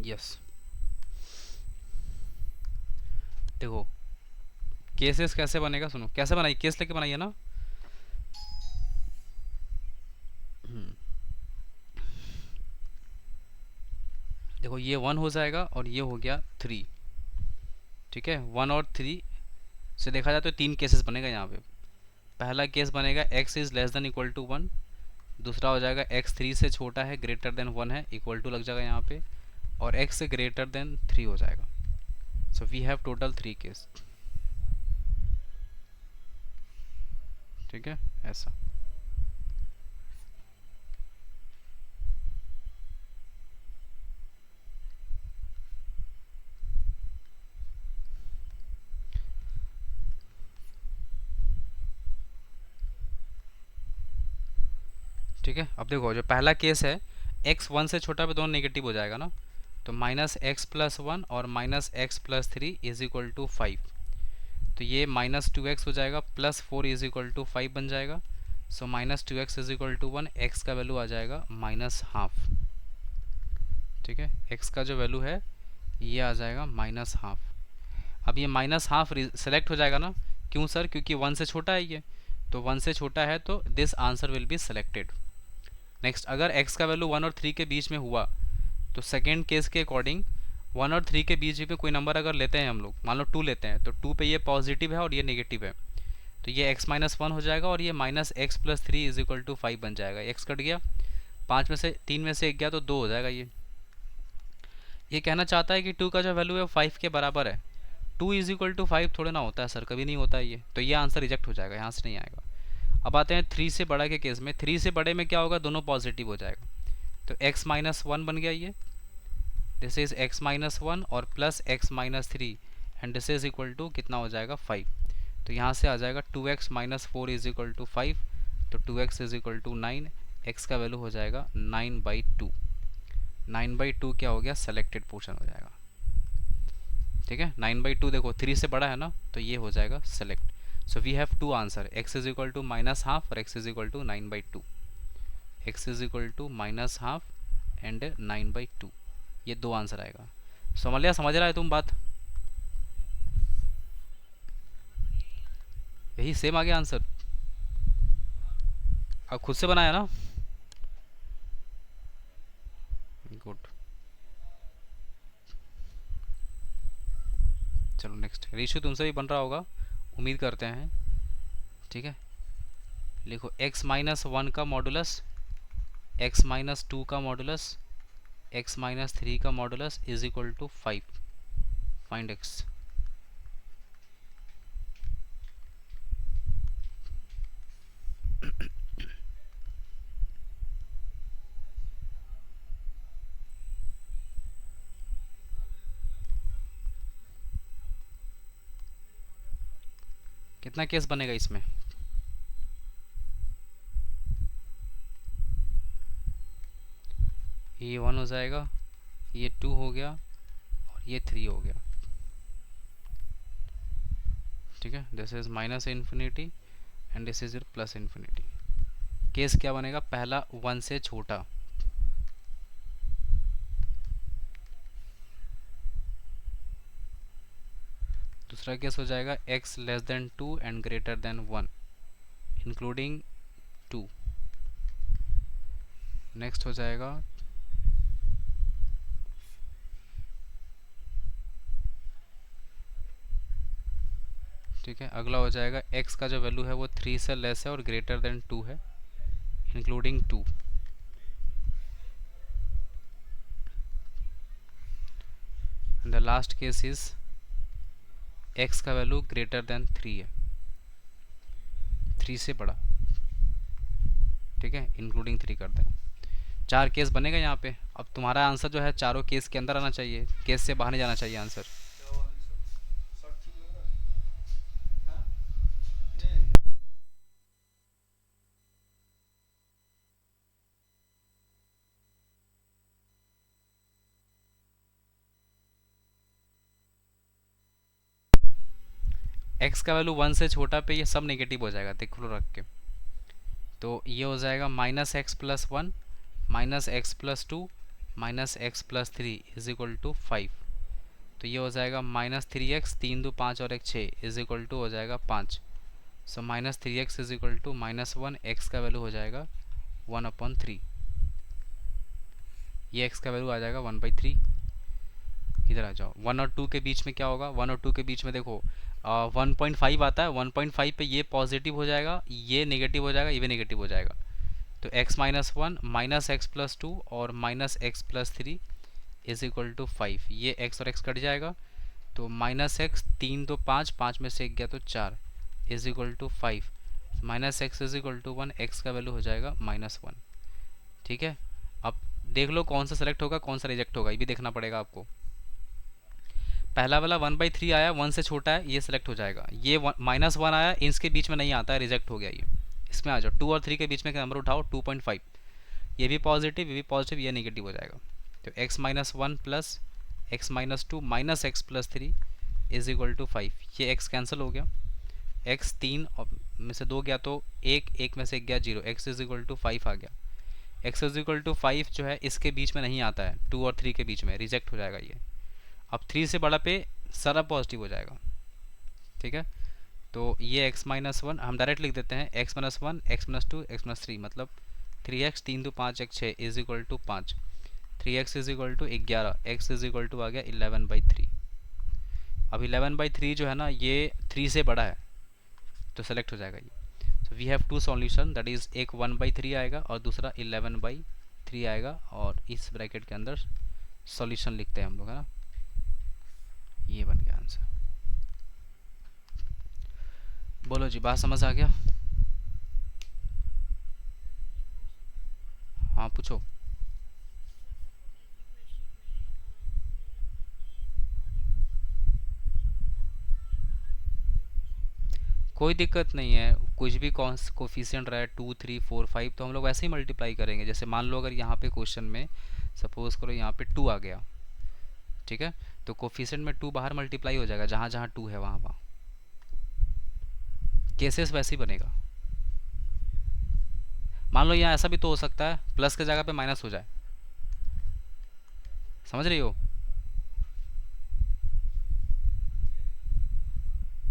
यस, देखो केसेस कैसे बनेगा, सुनो कैसे बनाई, केस लेके बनाइए ना। हम्म, देखो ये 1 हो जाएगा और ये हो गया 3। ठीक है, 1 और 3 से देखा जाए तो 3 केसेस बनेगा यहाँ पे। पहला केस बनेगा x is less than equal to 1। दूसरा हो जाएगा x 3 से छोटा है, ग्रेटर देन 1 है, इक्वल टू लग जाएगा यहाँ पे। और x से ग्रेटर देन 3 हो जाएगा। So we have total 3 case. ठीक है, ऐसा। ठीक है, अब देखो जो पहला केस है, x 1 से छोटा पे दोनों नेगेटिव हो जाएगा ना, तो माइनस एक्स प्लस 1 और minus x plus 3 is equal to 5। तो ये माइनस 2x हो जाएगा, प्लस 4 इज इक्वल टू 5 बन जाएगा। So minus 2x is equal to 1, x का वैल्यू आ जाएगा माइनस हाफ। ठीक है, x का जो वैल्यू है ये आ जाएगा माइनस हाफ। अब ये माइनस हाफ सेलेक्ट हो जाएगा ना, क्यों सर? क्योंकि 1 से छोटा है ये, तो 1 से छोटा है तो this answer will be selected. Next, अगर x का वैल्यू 1 और 3 के बीच में हुआ तो सेकेंड केस के अकॉर्डिंग 1 और 3 के बीच में कोई नंबर अगर लेते हैं हम लोग, मान लो 2 लेते हैं, तो 2 पे ये पॉजिटिव है और ये नेगेटिव है, तो ये x माइनस 1 हो जाएगा और ये minus x plus three is equal to 5 बन जाएगा। x कट गया, 5 में से 3 में से 1 गया तो 2 हो जाएगा। ये कहना चाहता है कि 2 का जो वैल्यू है 5 के बराबर है। 2 इज इक्वल टू 5 थोड़े ना होता है सर, कभी नहीं होता है ये, तो ये आंसर रिजेक्ट हो जाएगा, यहाँ से नहीं आएगा। अब आते हैं 3 से बड़ा के केस में। 3 से बड़े में क्या होगा, दोनों पॉजिटिव हो जाएगा, तो x माइनस 1 बन गया ये, दिस इज x माइनस 1 और plus x minus 3 and this is equal to कितना हो जाएगा 5। तो यहाँ से आ जाएगा 2x minus 4 is equal to 5, तो 2x is equal to 9, x का वैल्यू हो जाएगा 9/2। 9/2 क्या हो गया, सेलेक्टेड पोर्शन हो जाएगा। ठीक है, 9/2 देखो 3 से बड़ा है ना, तो ये हो जाएगा select. So we have two answer, x is equal to minus half और x is equal to 9/2। x is equal to minus half and 9/2, ये दो आंसर आएगा। समझ लिया, समझ रहा है तुम बात? यही सेम आ गया आंसर, अब खुद से बनाया ना। गुड, चलो नेक्स्ट। रेशियो तुमसे भी बन रहा होगा, उम्मीद करते हैं। ठीक है, लिखो x माइनस 1 का मॉडुलस, x माइनस 2 का मॉडुलस, x माइनस 3 का modulus is equal to 5। Find x। कितना केस बनेगा इसमें? ये 1 हो जाएगा, ये 2 हो गया और ये 3 हो गया। ठीक है, this is minus infinity and this is plus infinity. Case क्या बनेगा, पहला 1 से छोटा, दूसरा केस हो जाएगा x less than 2 and greater then 1 including 2। Next हो जाएगा ठीक है, अगला हो जाएगा x का जो वैल्यू है वो 3 से लेस है और ग्रेटर देन 2 है including 2। The last case is x का वैल्यू ग्रेटर देन 3 है, 3 से बड़ा। ठीक है, इंक्लूडिंग 3 कर देना। 4 केस बनेगा यहाँ पे। अब तुम्हारा आंसर जो है चारों केस के अंदर आना चाहिए, केस से बाहर नहीं जाना चाहिए आंसर। x का वैल्यू 1 से छोटा पे ये सब नेगेटिव हो जाएगा, देख लो रख के। तो ये हो जाएगा minus x plus 1 minus x plus 2 minus x plus 3 is equal to 5। तो ये हो जाएगा माइनस 3x, 3 2 5 और 1 6 इज इक्वल टू हो जाएगा 5। So minus 3x is equal to minus 1, x का वैल्यू हो जाएगा 1/3। ये x का वैल्यू आ जाएगा 1/3। इधर आ जाओ, 1 और 2 के बीच में क्या होगा, 1 और 2 के बीच में देखो 1.5 आता है, 1.5 पे ये पॉजिटिव हो जाएगा, ये नेगेटिव हो जाएगा, ये भी नेगेटिव हो जाएगा। तो x minus 1 minus x plus 2 और minus x plus 3 is equal to 5। ये x और x कट जाएगा, तो माइनस एक्स 3 2 5, 5 में से 1 गया तो 4 is equal to 5। Minus x is equal to 1, x का वैल्यू हो जाएगा -1। ठीक है, अब देख लो कौन सा सेलेक्ट होगा कौन सा रिजेक्ट होगा, ये भी देखना पड़ेगा आपको। पहला वाला 1/3 आया, 1 से छोटा है, ये सिलेक्ट हो जाएगा। ये -1 आया, इसके बीच में नहीं आता है, रिजेक्ट हो गया ये। इसमें आ जाओ, 2 और 3 के बीच में नंबर उठाओ, 2.5, ये भी पॉजिटिव, ये भी पॉजिटिव, ये नेगेटिव हो जाएगा। तो x minus 1 plus x minus 2 minus x plus 3 is equal to 5। ये x कैंसिल हो गया, x 3 में से 2 गया तो 1, 1 में से 1 गया 0, x इज इक्वल टू 5 आ गया। x इज इक्वल टू 5 जो है इसके बीच में नहीं आता है, 2 और 3 के बीच में, रिजेक्ट हो जाएगा ये। अब 3 से बड़ा पे सारा पॉजिटिव हो जाएगा। ठीक है, तो ये x माइनस वन हम डायरेक्ट लिख देते हैं, x minus one, x minus two, x minus three, मतलब 3x, 3 तो 5 एक 6 is equal to 5, 3x is equal to 11, x is equal to आ गया 11/3। अब 11/3 जो है ना ये 3 से बड़ा है तो सेलेक्ट हो जाएगा ये। So we have two solution, that is एक 1/3 आएगा और दूसरा 11/3 आएगा, और इस ब्रैकेट के अंदर सॉल्यूशन लिखते हैं हम लोग, है ना। ये बन गया आंसर। बोलो जी, बात समझ आ गया? हाँ पूछो। कोई दिक्कत नहीं है, कुछ भी कोफिशिएंट रहा है 2, 3, 4, 5 तो हम लोग वैसे ही मल्टीप्लाई करेंगे। जैसे मान लो अगर यहाँ पे क्वेश्चन में सपोज करो यहाँ पे 2 आ गया, ठीक है, तो कोफिशिएंट में 2 बाहर मल्टीप्लाई हो जाएगा, जहाँ जहाँ 2 है वहाँ वहाँ। केसेस वैसे ही बनेगा। मान लो यहाँ ऐसा भी तो हो सकता है प्लस के जगह पे माइनस हो जाए, समझ रही हो?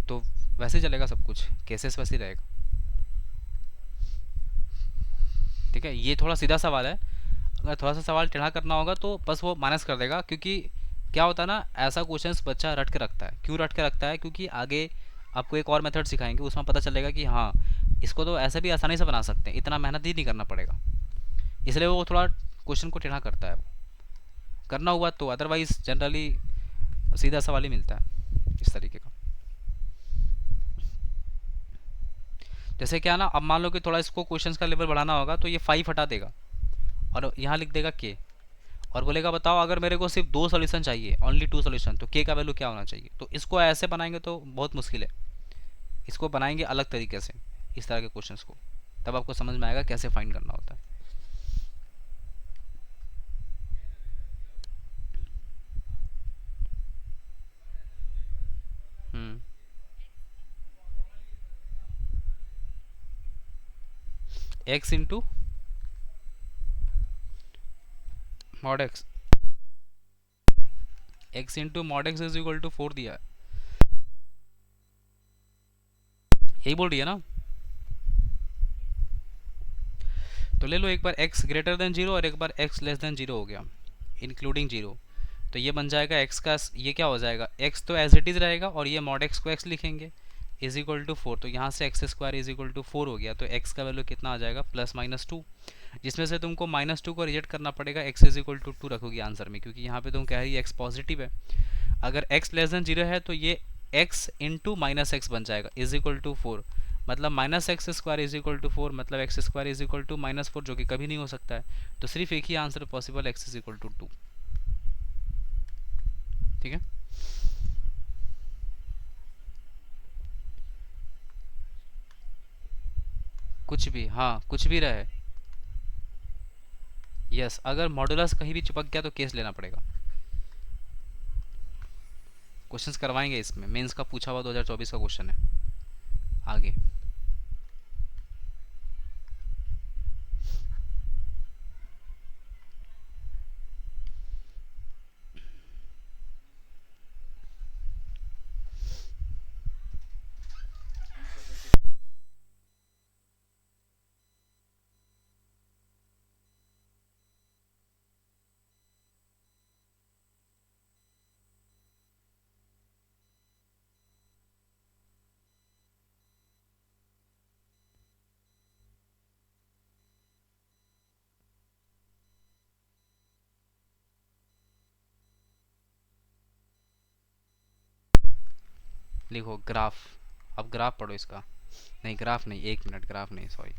तो वैसे ही चलेगा सब कुछ, केसेस वैसे ही रहेगा। ठीक है, ये थोड़ा सीधा सवाल है, अगर थोड़ा सा सवाल टेढ़ा करना होगा तो बस वो माइनस कर देगा, क्योंकि क्या होता है ना, ऐसा क्वेश्चन बच्चा रट के रखता है। क्यों रट के रखता है? क्योंकि आगे आपको एक और मेथड सिखाएंगे, उसमें पता चलेगा कि हाँ इसको तो ऐसे भी आसानी से बना सकते हैं, इतना मेहनत ही नहीं करना पड़ेगा, इसलिए वो थोड़ा क्वेश्चन को टेढ़ा करता है। करना हुआ तो, अदरवाइज जनरली सीधा सवाल ही मिलता है इस तरीके का। जैसे क्या ना, अब मान लो कि थोड़ा इसको क्वेश्चंस का लेवल बढ़ाना होगा तो ये 5 हटा देगा और यहाँ लिख देगा के, और बोलेगा बताओ अगर मेरे को सिर्फ 2 सॉल्यूशन चाहिए, ओनली 2 सॉल्यूशन, तो के का वैल्यू क्या होना चाहिए। तो इसको ऐसे बनाएंगे तो बहुत मुश्किल है, इसको बनाएंगे अलग तरीके से इस तरह के क्वेश्चंस को, तब आपको समझ में आएगा कैसे फाइंड करना होता है। हम्म। X into mod x, x into mod x is equal to 4 दिया है, यही बोल रही है ना। तो ले लो, एक बार x ग्रेटर देन जीरो और एक बार x लेस देन जीरो हो गया, इंक्लूडिंग जीरो। तो ये बन जाएगा x का, ये क्या हो जाएगा, x तो एज इट इज़ रहेगा और ये मॉड x को x लिखेंगे इज इक्वल टू 4, तो यहाँ से x square is equal to 4 हो गया। तो x का वैल्यू कितना आ जाएगा, +-2, जिसमें से तुमको -2 को रिजेक्ट करना पड़ेगा, x इज इक्वल टू 2 रखोगी आंसर में, क्योंकि यहाँ पे तुम कह रही है x पॉजिटिव है। अगर x लेस देन जीरो है तो ये x इंटू माइनस एक्स बन जाएगा इज इक्वल टू 4, मतलब -x² इज इक्वल टू 4, मतलब x² इज इक्वल टू -4, जो कि कभी नहीं हो सकता है। तो सिर्फ एक ही answer possible, x is equal to 2। ठीक है, कुछ भी, हाँ कुछ भी रहे। यस, अगर मॉडुलस कहीं भी चिपक गया तो केस लेना पड़ेगा। क्वेश्चंस करवाएंगे इसमें, मेंस का पूछा हुआ 2024 का क्वेश्चन है आगे। लिखो ग्राफ, अब ग्राफ पढ़ो इसका। नहीं ग्राफ नहीं, 1 मिनट, ग्राफ नहीं, सॉरी।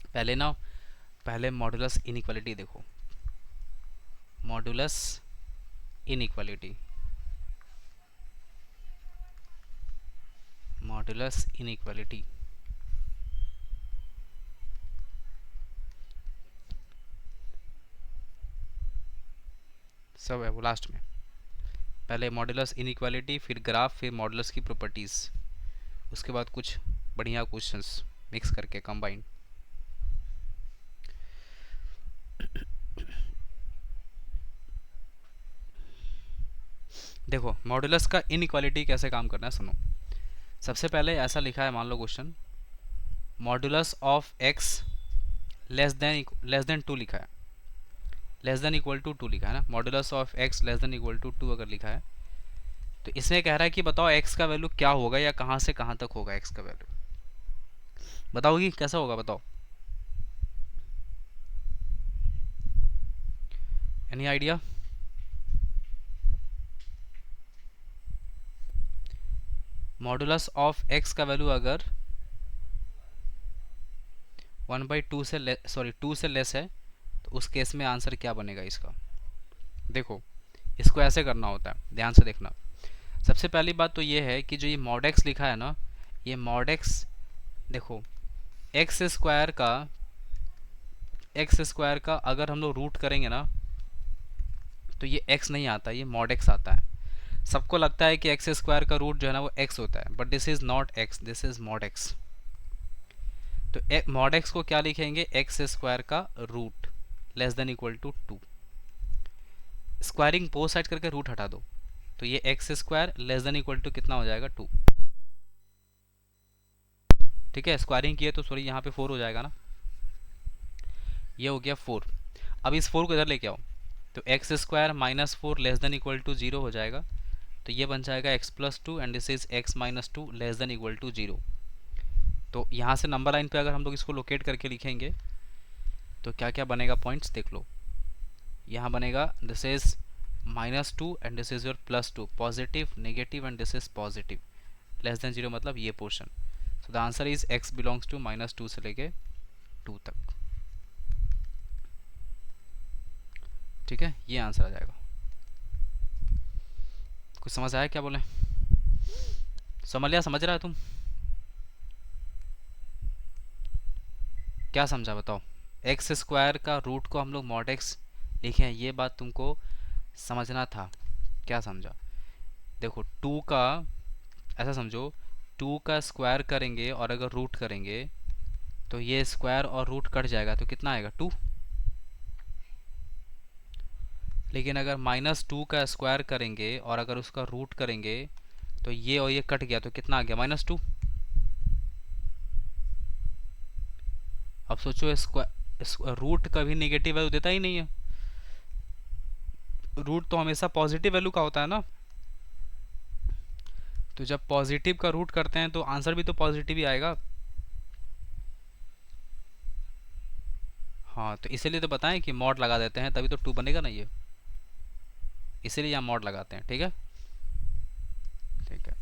पहले ना, पहले मॉडुलस इनइक्वालिटी देखो, मॉडुलस इनइक्वालिटी, मॉडुलस इनइक्वालिटी, सब है वो लास्ट में। पहले मॉडुलस इनइक्वालिटी, फिर ग्राफ, फिर मॉडुलस की प्रॉपर्टीज़, उसके बाद कुछ बढ़िया क्वेश्चंस मिक्स करके कंबाइंड। देखो मॉडुलस का इनइक्वालिटी कैसे काम करना है सुनो। सबसे पहले ऐसा लिखा है, मान लो question, modulus of x less than two लिखा है, less than equal to two लिखा है ना, modulus of x less than equal to two अगर लिखा है तो इसमें कह रहा है कि बताओ एक्स का वैल्यू क्या होगा या कहाँ से कहाँ तक होगा एक्स का वैल्यू, बताओगी कैसा होगा बताओ, any idea? Modulus of x का वैल्यू अगर 1/2 से सॉरी 2 से लेस है तो उस केस में आंसर क्या बनेगा इसका? देखो इसको ऐसे करना होता है, ध्यान से देखना। सबसे पहली बात तो ये है कि जो ये मॉड एक्स लिखा है ना, ये मॉड एक्स, देखो एक्स स्क्वायर का अगर हम लोग रूट करेंगे ना तो ये एक्स नहीं आता, ये मॉड एक्स आता है। सबको लगता है कि एक्स स्क्वायर का रूट जो है ना वो एक्स होता है, but this is not x, this is mod x. तो मॉड एक्स को क्या लिखेंगे, एक्स स्क्वायर का root less than equal to two. Squaring both side करके रूट हटा दो, तो ये x square less than equal to कितना हो जाएगा, टू। ठीक है, स्क्वायरिंग किए तो सॉरी यहाँ पे 4 हो जाएगा ना, ये हो गया 4। अब इस 4 को इधर लेके आओ, तो x square minus 4 less than equal to 0 हो जाएगा, तो ये बन जाएगा x plus two and this is x minus two less than equal to 0। तो यहाँ से नंबर लाइन पे अगर हम लोग इसको लोकेट करके लिखेंगे तो क्या क्या बनेगा, पॉइंट्स देख लो। यहाँ बनेगा this is minus two and this is your plus two, positive negative and this is positive, less than 0 मतलब ये portion. So the answer is x belongs to minus two से लेके टू तक। ठीक है, ये आंसर आ जाएगा। कुछ समझ आया क्या बोले? समझ लिया, समझ रहा है तुम? क्या समझा बताओ? एक्स स्क्वायर का रूट को हम लोग मॉड एक्स लिखे हैं, ये बात तुमको समझना था। क्या समझा? देखो टू का, ऐसा समझो, टू का स्क्वायर करेंगे और अगर रूट करेंगे तो ये स्क्वायर और रूट कट जाएगा तो कितना आएगा, टू। लेकिन अगर माइनस टू का स्क्वायर करेंगे और अगर उसका रूट करेंगे तो ये और ये कट गया तो कितना आ गया, माइनस टू। अब सोचो स्क्वायर रूट कभी नेगेटिव वैल्यू देता ही नहीं है, रूट तो हमेशा पॉजिटिव वैल्यू का होता है ना। तो जब पॉजिटिव का रूट करते हैं तो आंसर भी तो पॉजिटिव ही आएगा। हाँ तो इसीलिए तो बताएं कि मॉड लगा देते हैं तभी तो टू बनेगा ना ये, इसीलिए यहाँ मॉड लगाते हैं। ठीक है, ठीक है।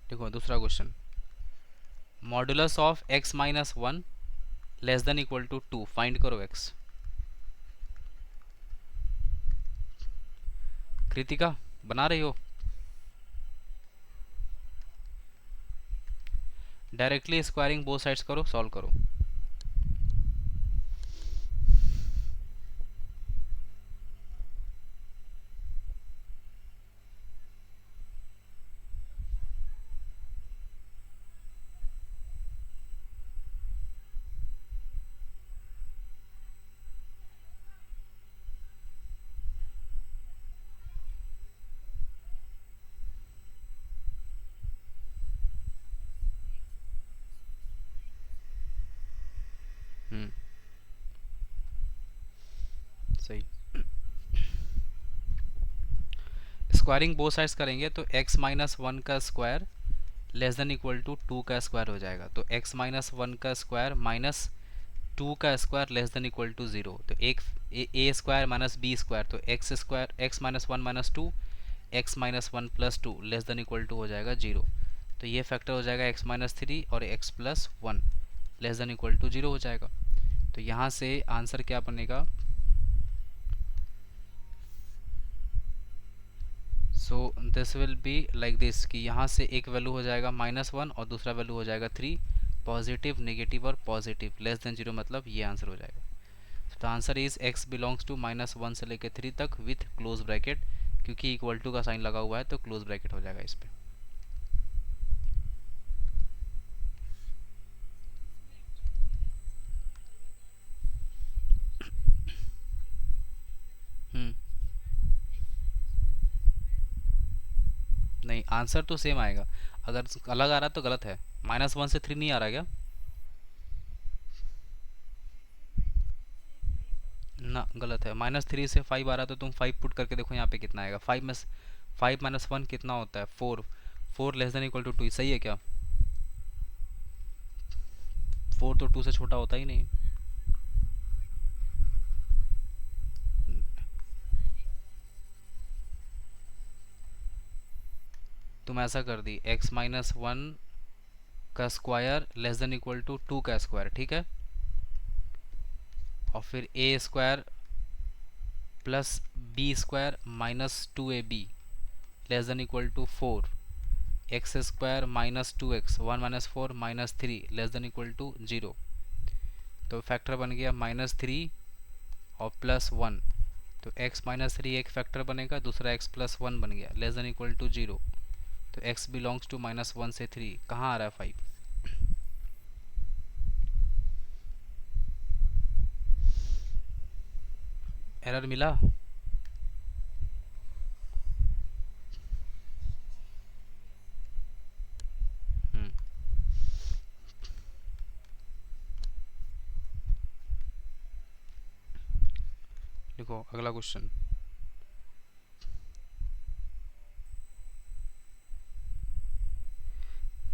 देखो दूसरा question, modulus of x minus one less than equal to two, find करो एक्स। कृतिका बना रही हो? डायरेक्टली स्क्वायरिंग बोथ साइड्स करो, सॉल्व करो। हम्म, सही। स्क्वायरिंग बोथ साइड्स करेंगे तो x माइनस वन का square less than equal to two का स्क्वायर हो जाएगा, तो x माइनस वन का स्क्वायर माइनस टू का square less than equal to zero, तो एक a square minus B square, तो x square x minus one minus two, x minus one plus two less than equal to हो जाएगा zero. तो ये factor हो जाएगा एक्स माइनस थ्री और x plus one less than equal to zero हो जाएगा। तो यहाँ से आंसर क्या बनेगा, so this will be like this कि यहाँ से एक वैल्यू हो जाएगा माइनस वन और दूसरा वैल्यू हो जाएगा थ्री, पॉजिटिव नेगेटिव और पॉजिटिव लेस देन जीरो, मतलब ये आंसर हो जाएगा। तो answer is x belongs to minus one से लेकर थ्री तक विथ क्लोज ब्रैकेट, क्योंकि इक्वल टू का साइन लगा हुआ है तो क्लोज ब्रैकेट हो जाएगा इस पर। आंसर तो सेम आएगा, अगर अलग आ रहा है तो गलत है। -1 से 3 नहीं आ रहा क्या? ना, गलत है। -3 से 5 आ रहा है तो तुम 5 पुट करके देखो यहाँ पे कितना आएगा। 5 - 1 कितना होता है? 4। 4 लेस देन इक्वल टू 2, सही है क्या? 4 तो 2 से छोटा होता ही नहीं। तुम ऐसा कर दी, x-1 का square less than equal to 2 का स्क्वायर, ठीक है। और फिर A square plus B square -2ab less than equal to 4। X square -2x 1 - 4 -3 less than equal to 0। तो फैक्टर बन गया -3 और +1। तो x-3 एक फैक्टर बनेगा, दूसरा x+1 बन गया लेस देन इक्वल टू 0। तो x बिलोंग्स टू -1 से 3, कहाँ आ रहा है 5? एरर मिला? हम्म, लिखो अगला क्वेश्चन।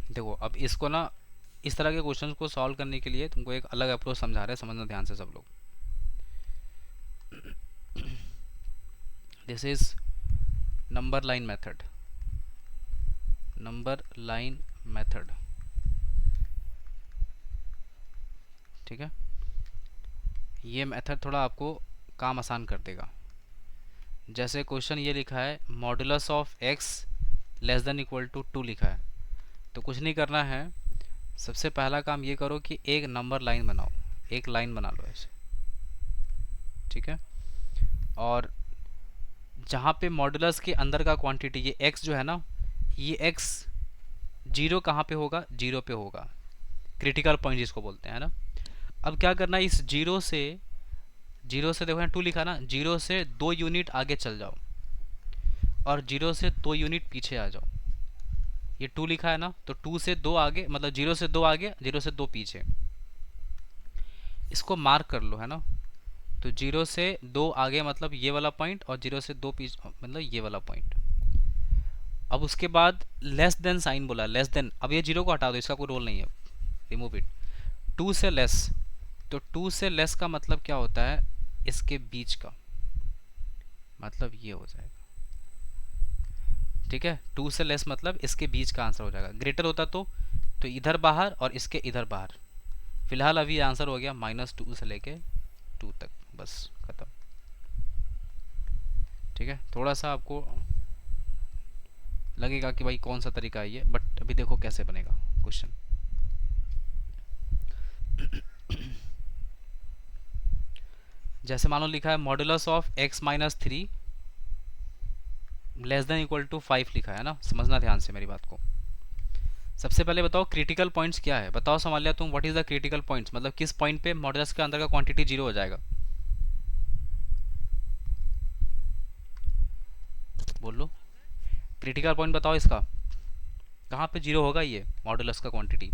देखो अब इसको ना, इस तरह के क्वेश्चंस को सॉल्व करने के लिए तुमको एक अलग अप्रोच समझा रहे हैं, समझना ध्यान से सब लोग। This is number line method. Number line method, ठीक है। ये मेथड थोड़ा आपको काम आसान कर देगा। जैसे क्वेश्चन ये लिखा है modulus of x less than equal to 2 लिखा है, तो कुछ नहीं करना है। सबसे पहला काम ये करो कि एक नंबर लाइन बनाओ, एक लाइन बना लो ऐसे, ठीक है। और जहाँ पे मॉडुलस के अंदर का क्वांटिटी ये x जो है ना, ये x जीरो कहाँ पे होगा? जीरो पे होगा, क्रिटिकल पॉइंट जिसको बोलते हैं ना। अब क्या करना है, इस जीरो से देखो यहाँ 2 लिखा ना, जीरो से 2 यूनिट आगे चल जाओ और जीरो से 2 यूनिट पीछे आ जाओ। ये 2 लिखा है ना, तो 2 से 2 आगे मतलब जीरो से 2 आगे, जीरो से 2 पीछे, इसको मार्क कर लो, है ना। तो जीरो से 2 आगे मतलब ये वाला पॉइंट, और जीरो से 2 पीछे मतलब ये वाला पॉइंट। अब उसके बाद लेस देन साइन बोला, लेस देन। अब ये जीरो को हटा दो, इसका कोई रोल नहीं है, रिमूव इट। 2 से लेस, तो 2 से लेस का मतलब क्या होता है? इसके बीच का, मतलब ये हो जाएगा, ठीक है। 2 से लेस मतलब इसके बीच का आंसर हो जाएगा। ग्रेटर होता तो इधर बाहर और इसके इधर बाहर। फिलहाल अभी आंसर हो गया -2 से लेके 2 तक, बस खत्म, ठीक है। थोड़ा सा आपको लगेगा कि भाई कौन सा तरीका है ये, बट अभी देखो कैसे बनेगा क्वेश्चन। जैसे मान लो लिखा है modulus of x-3 less than equal to 5 लिखा है ना, समझना ध्यान से मेरी बात को। सबसे पहले बताओ क्रिटिकल पॉइंट्स क्या है, बताओ संभालिया तुम, what is the critical points, मतलब किस पॉइंट पे मॉडुलस के अंदर का क्वांटिटी जीरो हो जाएगा? बोलो, क्रिटिकल पॉइंट बताओ इसका, कहाँ पे जीरो होगा ये मॉडुलस का क्वांटिटी?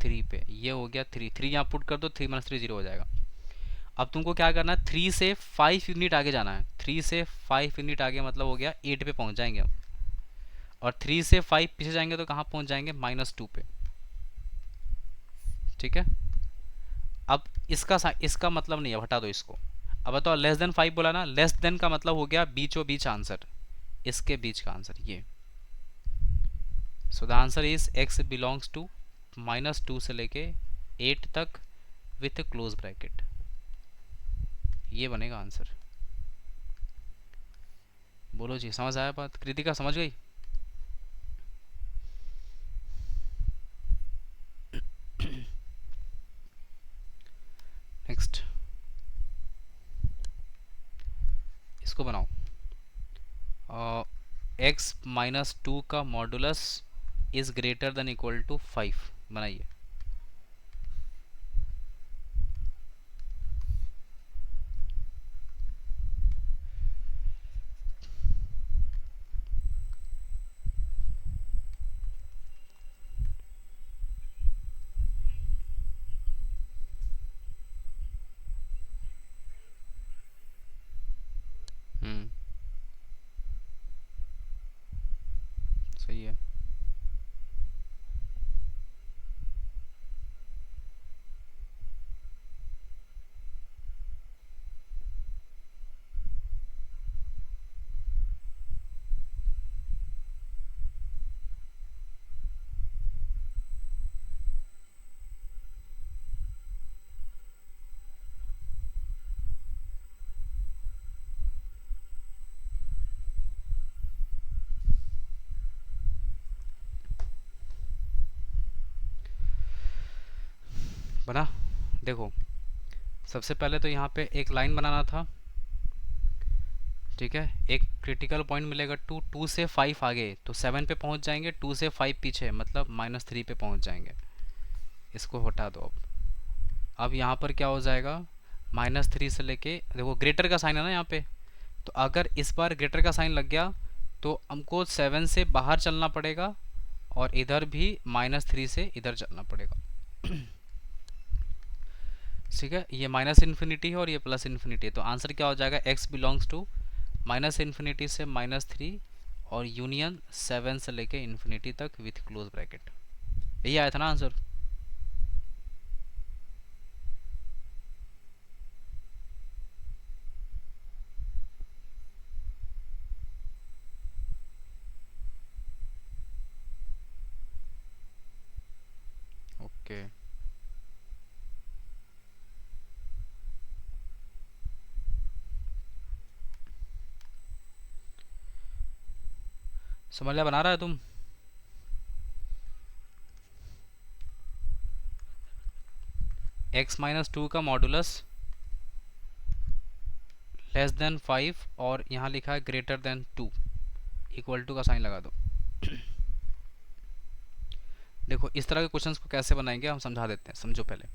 3 पे, ये हो गया 3। 3 यहाँ पुट कर दो, 3 - 3 जीरो हो जाएगा। अब तुमको क्या करना है, 3 से 5 यूनिट आगे जाना है। 3 से 5 यूनिट आगे मतलब हो गया 8 पे पहुंच जाएंगे हम। और 3 से 5 पीछे जाएंगे तो कहाँ पहुंच जाएंगे? -2 पे, ठीक है। अब इसका मतलब नहीं है, हटा दो इसको। अब बताओ लेस देन 5 बोला ना, लेस देन का मतलब हो गया बीचों बीच आंसर, इसके बीच का आंसर ये। So the answer is x belongs to -2 से लेके 8 तक विथ क्लोज ब्रैकेट, ये बनेगा आंसर। बोलो जी, समझ आया बात? कृतिका समझ गई? नेक्स्ट, इसको बनाओ। x-2 का modulus is greater than equal to 5, बनाइए। सही है। बना। देखो, सबसे पहले तो यहाँ पे एक लाइन बनाना था। ठीक है, एक क्रिटिकल पॉइंट मिलेगा टू, टू से फाइव आगे तो सेवन पे पहुंच जाएंगे, टू से फाइव पीछे मतलब माइनस थ्री पे पहुंच जाएंगे। इसको हटा दो अब यहाँ पर क्या हो जाएगा, माइनस थ्री से लेके, देखो ग्रेटर का साइन है ना यहाँ पे, तो अगर इस बार ग्रेटर का साइन लग गया तो हमको सेवन से बाहर चलना पड़ेगा, और इधर भी माइनस थ्री से इधर चलना पड़ेगा। ठीक है, ये माइनस इन्फिनिटी है और ये प्लस इन्फिनिटी है, तो आंसर क्या हो जाएगा, x belongs to minus infinity से माइनस थ्री और यूनियन सेवन से लेके इन्फिनिटी तक विथ क्लोज ब्रैकेट। यही आया था ना आंसर। ओके, समझ लिया, बना रहा है तुम। x माइनस टू का मॉडुलस लेस देन फाइव और यहाँ लिखा है greater than two, equal to का साइन लगा दो। देखो इस तरह के क्वेश्चंस को कैसे बनाएंगे हम समझा देते हैं, समझो पहले।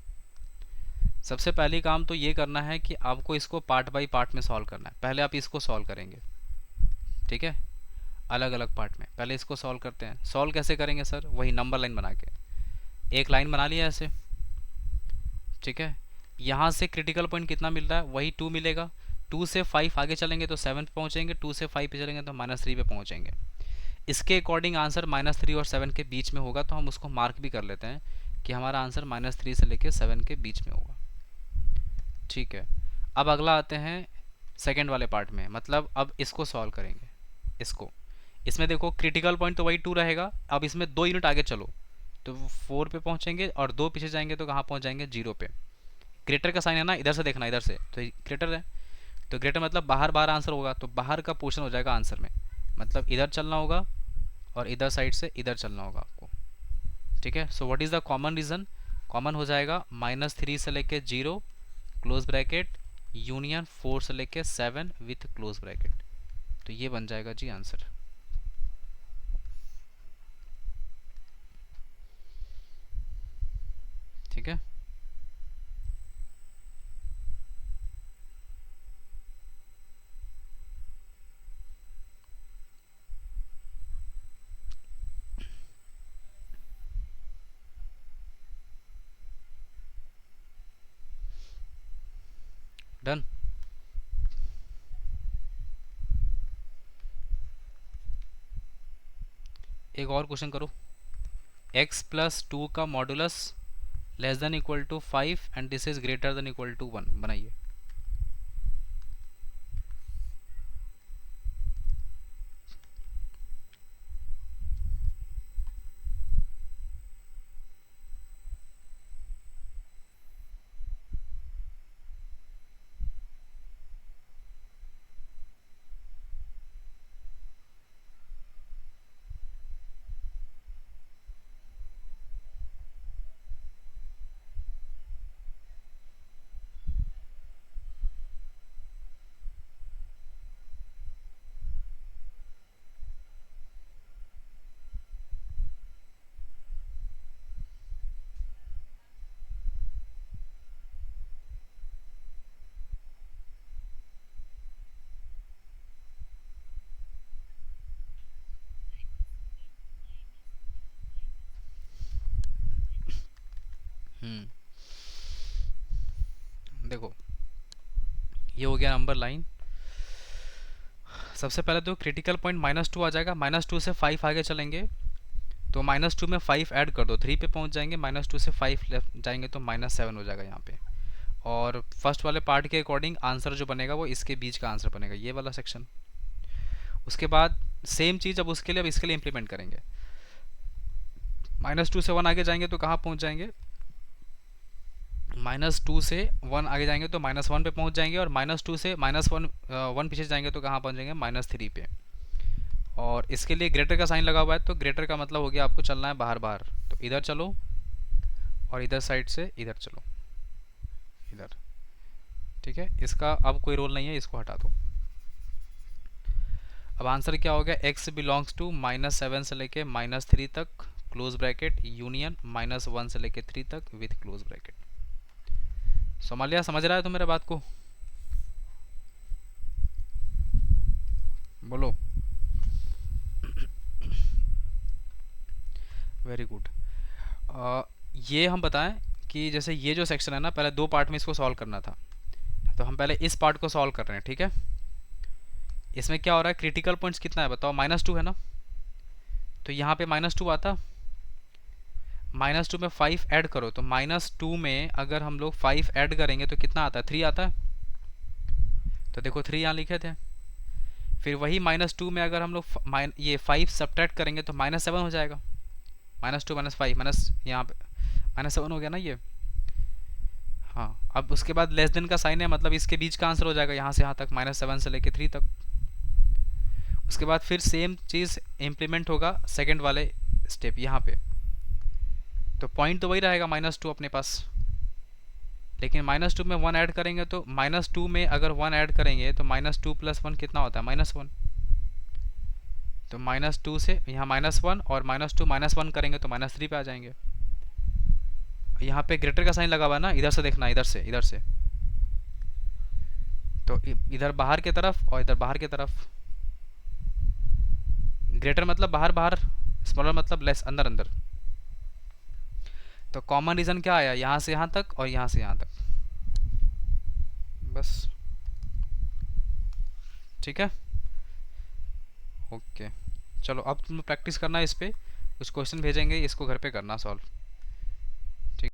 सबसे पहली काम तो ये करना है कि आपको इसको पार्ट बाय पार्ट में सॉल्व करना है। पहले आप इसको सॉल्व करेंगे, ठीक है, अलग अलग पार्ट में। पहले इसको सॉल्व करते हैं। सॉल्व कैसे करेंगे सर, वही नंबर लाइन बना के। एक लाइन बना लिया ऐसे, ठीक है। यहाँ से क्रिटिकल पॉइंट कितना मिल रहा है, वही टू मिलेगा। टू से फाइव आगे चलेंगे तो सेवन पे पहुँचेंगे, टू से फाइव पे चलेंगे तो माइनस थ्री पे पहुँचेंगे। इसके अकॉर्डिंग आंसर माइनस थ्री और सेवन के बीच में होगा, तो हम उसको मार्क भी कर लेते हैं कि हमारा आंसर माइनस थ्री से लेकर सेवन के बीच में होगा। ठीक है, अब अगला आते हैं सेकेंड वाले पार्ट में, मतलब अब इसको सॉल्व करेंगे। इसको, इसमें देखो क्रिटिकल पॉइंट तो वही टू रहेगा, अब इसमें दो यूनिट आगे चलो तो फोर पे पहुंचेंगे, और दो पीछे जाएंगे तो कहाँ पहुंच जाएंगे, जीरो पे। ग्रेटर का साइन है ना, इधर से देखना, इधर से तो ग्रेटर है, तो ग्रेटर मतलब बाहर बाहर आंसर होगा, तो बाहर का पोर्शन हो जाएगा आंसर में, मतलब इधर चलना होगा और इधर साइड से इधर चलना होगा आपको। ठीक है, so what is the common reason, common हो जाएगा माइनस थ्री से लेके zero close bracket union four से लेके सेवन विथ क्लोज ब्रैकेट, तो ये बन जाएगा जी आंसर। ठीक है, डन। एक और क्वेश्चन करो। x प्लस टू का modulus less than equal to five and this is greater than equal to one, बनाइए। देखो ये हो गया नंबर लाइन। सबसे पहले तो क्रिटिकल पॉइंट -2 आ जाएगा, -2 से 5 आगे चलेंगे तो -2 में 5 ऐड कर दो, 3 पे पहुंच जाएंगे, -2 से 5 लेफ्ट जाएंगे तो -7 हो जाएगा यहाँ पे। और फर्स्ट वाले पार्ट के अकॉर्डिंग आंसर जो बनेगा वो इसके बीच का आंसर बनेगा, ये वाला सेक्शन। उसके बाद सेम चीज़ अब उसके लिए, अब इसके लिए इंप्लीमेंट करेंगे। -2 से 1 आगे जाएंगे तो कहाँ पहुँच जाएंगे, -2 से 1 आगे जाएंगे तो -1 पे पहुँच जाएंगे, और -2 से -1 पीछे जाएंगे तो कहाँ पहुँच जाएंगे, -3 पे। और इसके लिए ग्रेटर का साइन लगा हुआ है, तो ग्रेटर का मतलब हो गया आपको चलना है बाहर बाहर, तो इधर चलो और इधर साइड से इधर चलो, इधर। ठीक है, इसका अब कोई रोल नहीं है, इसको हटा दो। अब आंसर क्या हो गया, x बिलोंग्स टू -7 से लेके -3 तक क्लोज ब्रैकेट यूनियन -1 से लेके 3 तक विथ क्लोज ब्रैकेट। सोमालिया समझ रहा है तो मेरे बात को, बोलो। Very good. ये हम बताएं कि जैसे ये जो सेक्शन है ना, पहले दो पार्ट में इसको सॉल्व करना था, तो हम पहले इस पार्ट को सॉल्व कर रहे हैं। ठीक है, इसमें क्या हो रहा है, क्रिटिकल पॉइंट्स कितना है बताओ, -2 है ना, तो यहाँ पे -2 आता, -2 में 5 ऐड करो, तो -2 में अगर हम लोग 5 ऐड करेंगे तो कितना आता है, 3 आता है। तो देखो 3 यहाँ लिखे थे। फिर वही -2 में अगर हम लोग ये 5 सब्ट्रैक्ट करेंगे तो -7 हो जाएगा। -2 -5 माइनस, यहाँ पे -7 हो गया ना ये। हाँ, अब उसके बाद लेस देन का साइन है, मतलब इसके बीच का आंसर हो जाएगा यहाँ से यहाँ तक, -7 से लेके 3 तक। उसके बाद फिर सेम चीज़ इम्प्लीमेंट होगा सेकंड वाले स्टेप यहाँ पे, तो पॉइंट तो वही रहेगा -2 अपने पास, लेकिन -2 में 1 ऐड करेंगे, तो -2 में अगर 1 ऐड करेंगे तो -2 + 1 कितना होता है, -1। तो -2 से यहाँ -1 और -2 -1 करेंगे तो -3 पे आ जाएंगे। यहाँ पे ग्रेटर का साइन लगा हुआ है ना, इधर से देखना, इधर से, इधर से, तो इधर बाहर की तरफ और इधर बाहर की तरफ। ग्रेटर मतलब बाहर बाहर, स्मॉलर मतलब लेस अंदर अंदर। तो कॉमन रीजन क्या आया, यहाँ से यहाँ तक और यहाँ से यहाँ तक, बस। ठीक है, ओके। चलो अब तुम प्रैक्टिस करना इस पे, कुछ क्वेश्चन भेजेंगे, इसको घर पे करना सॉल्व।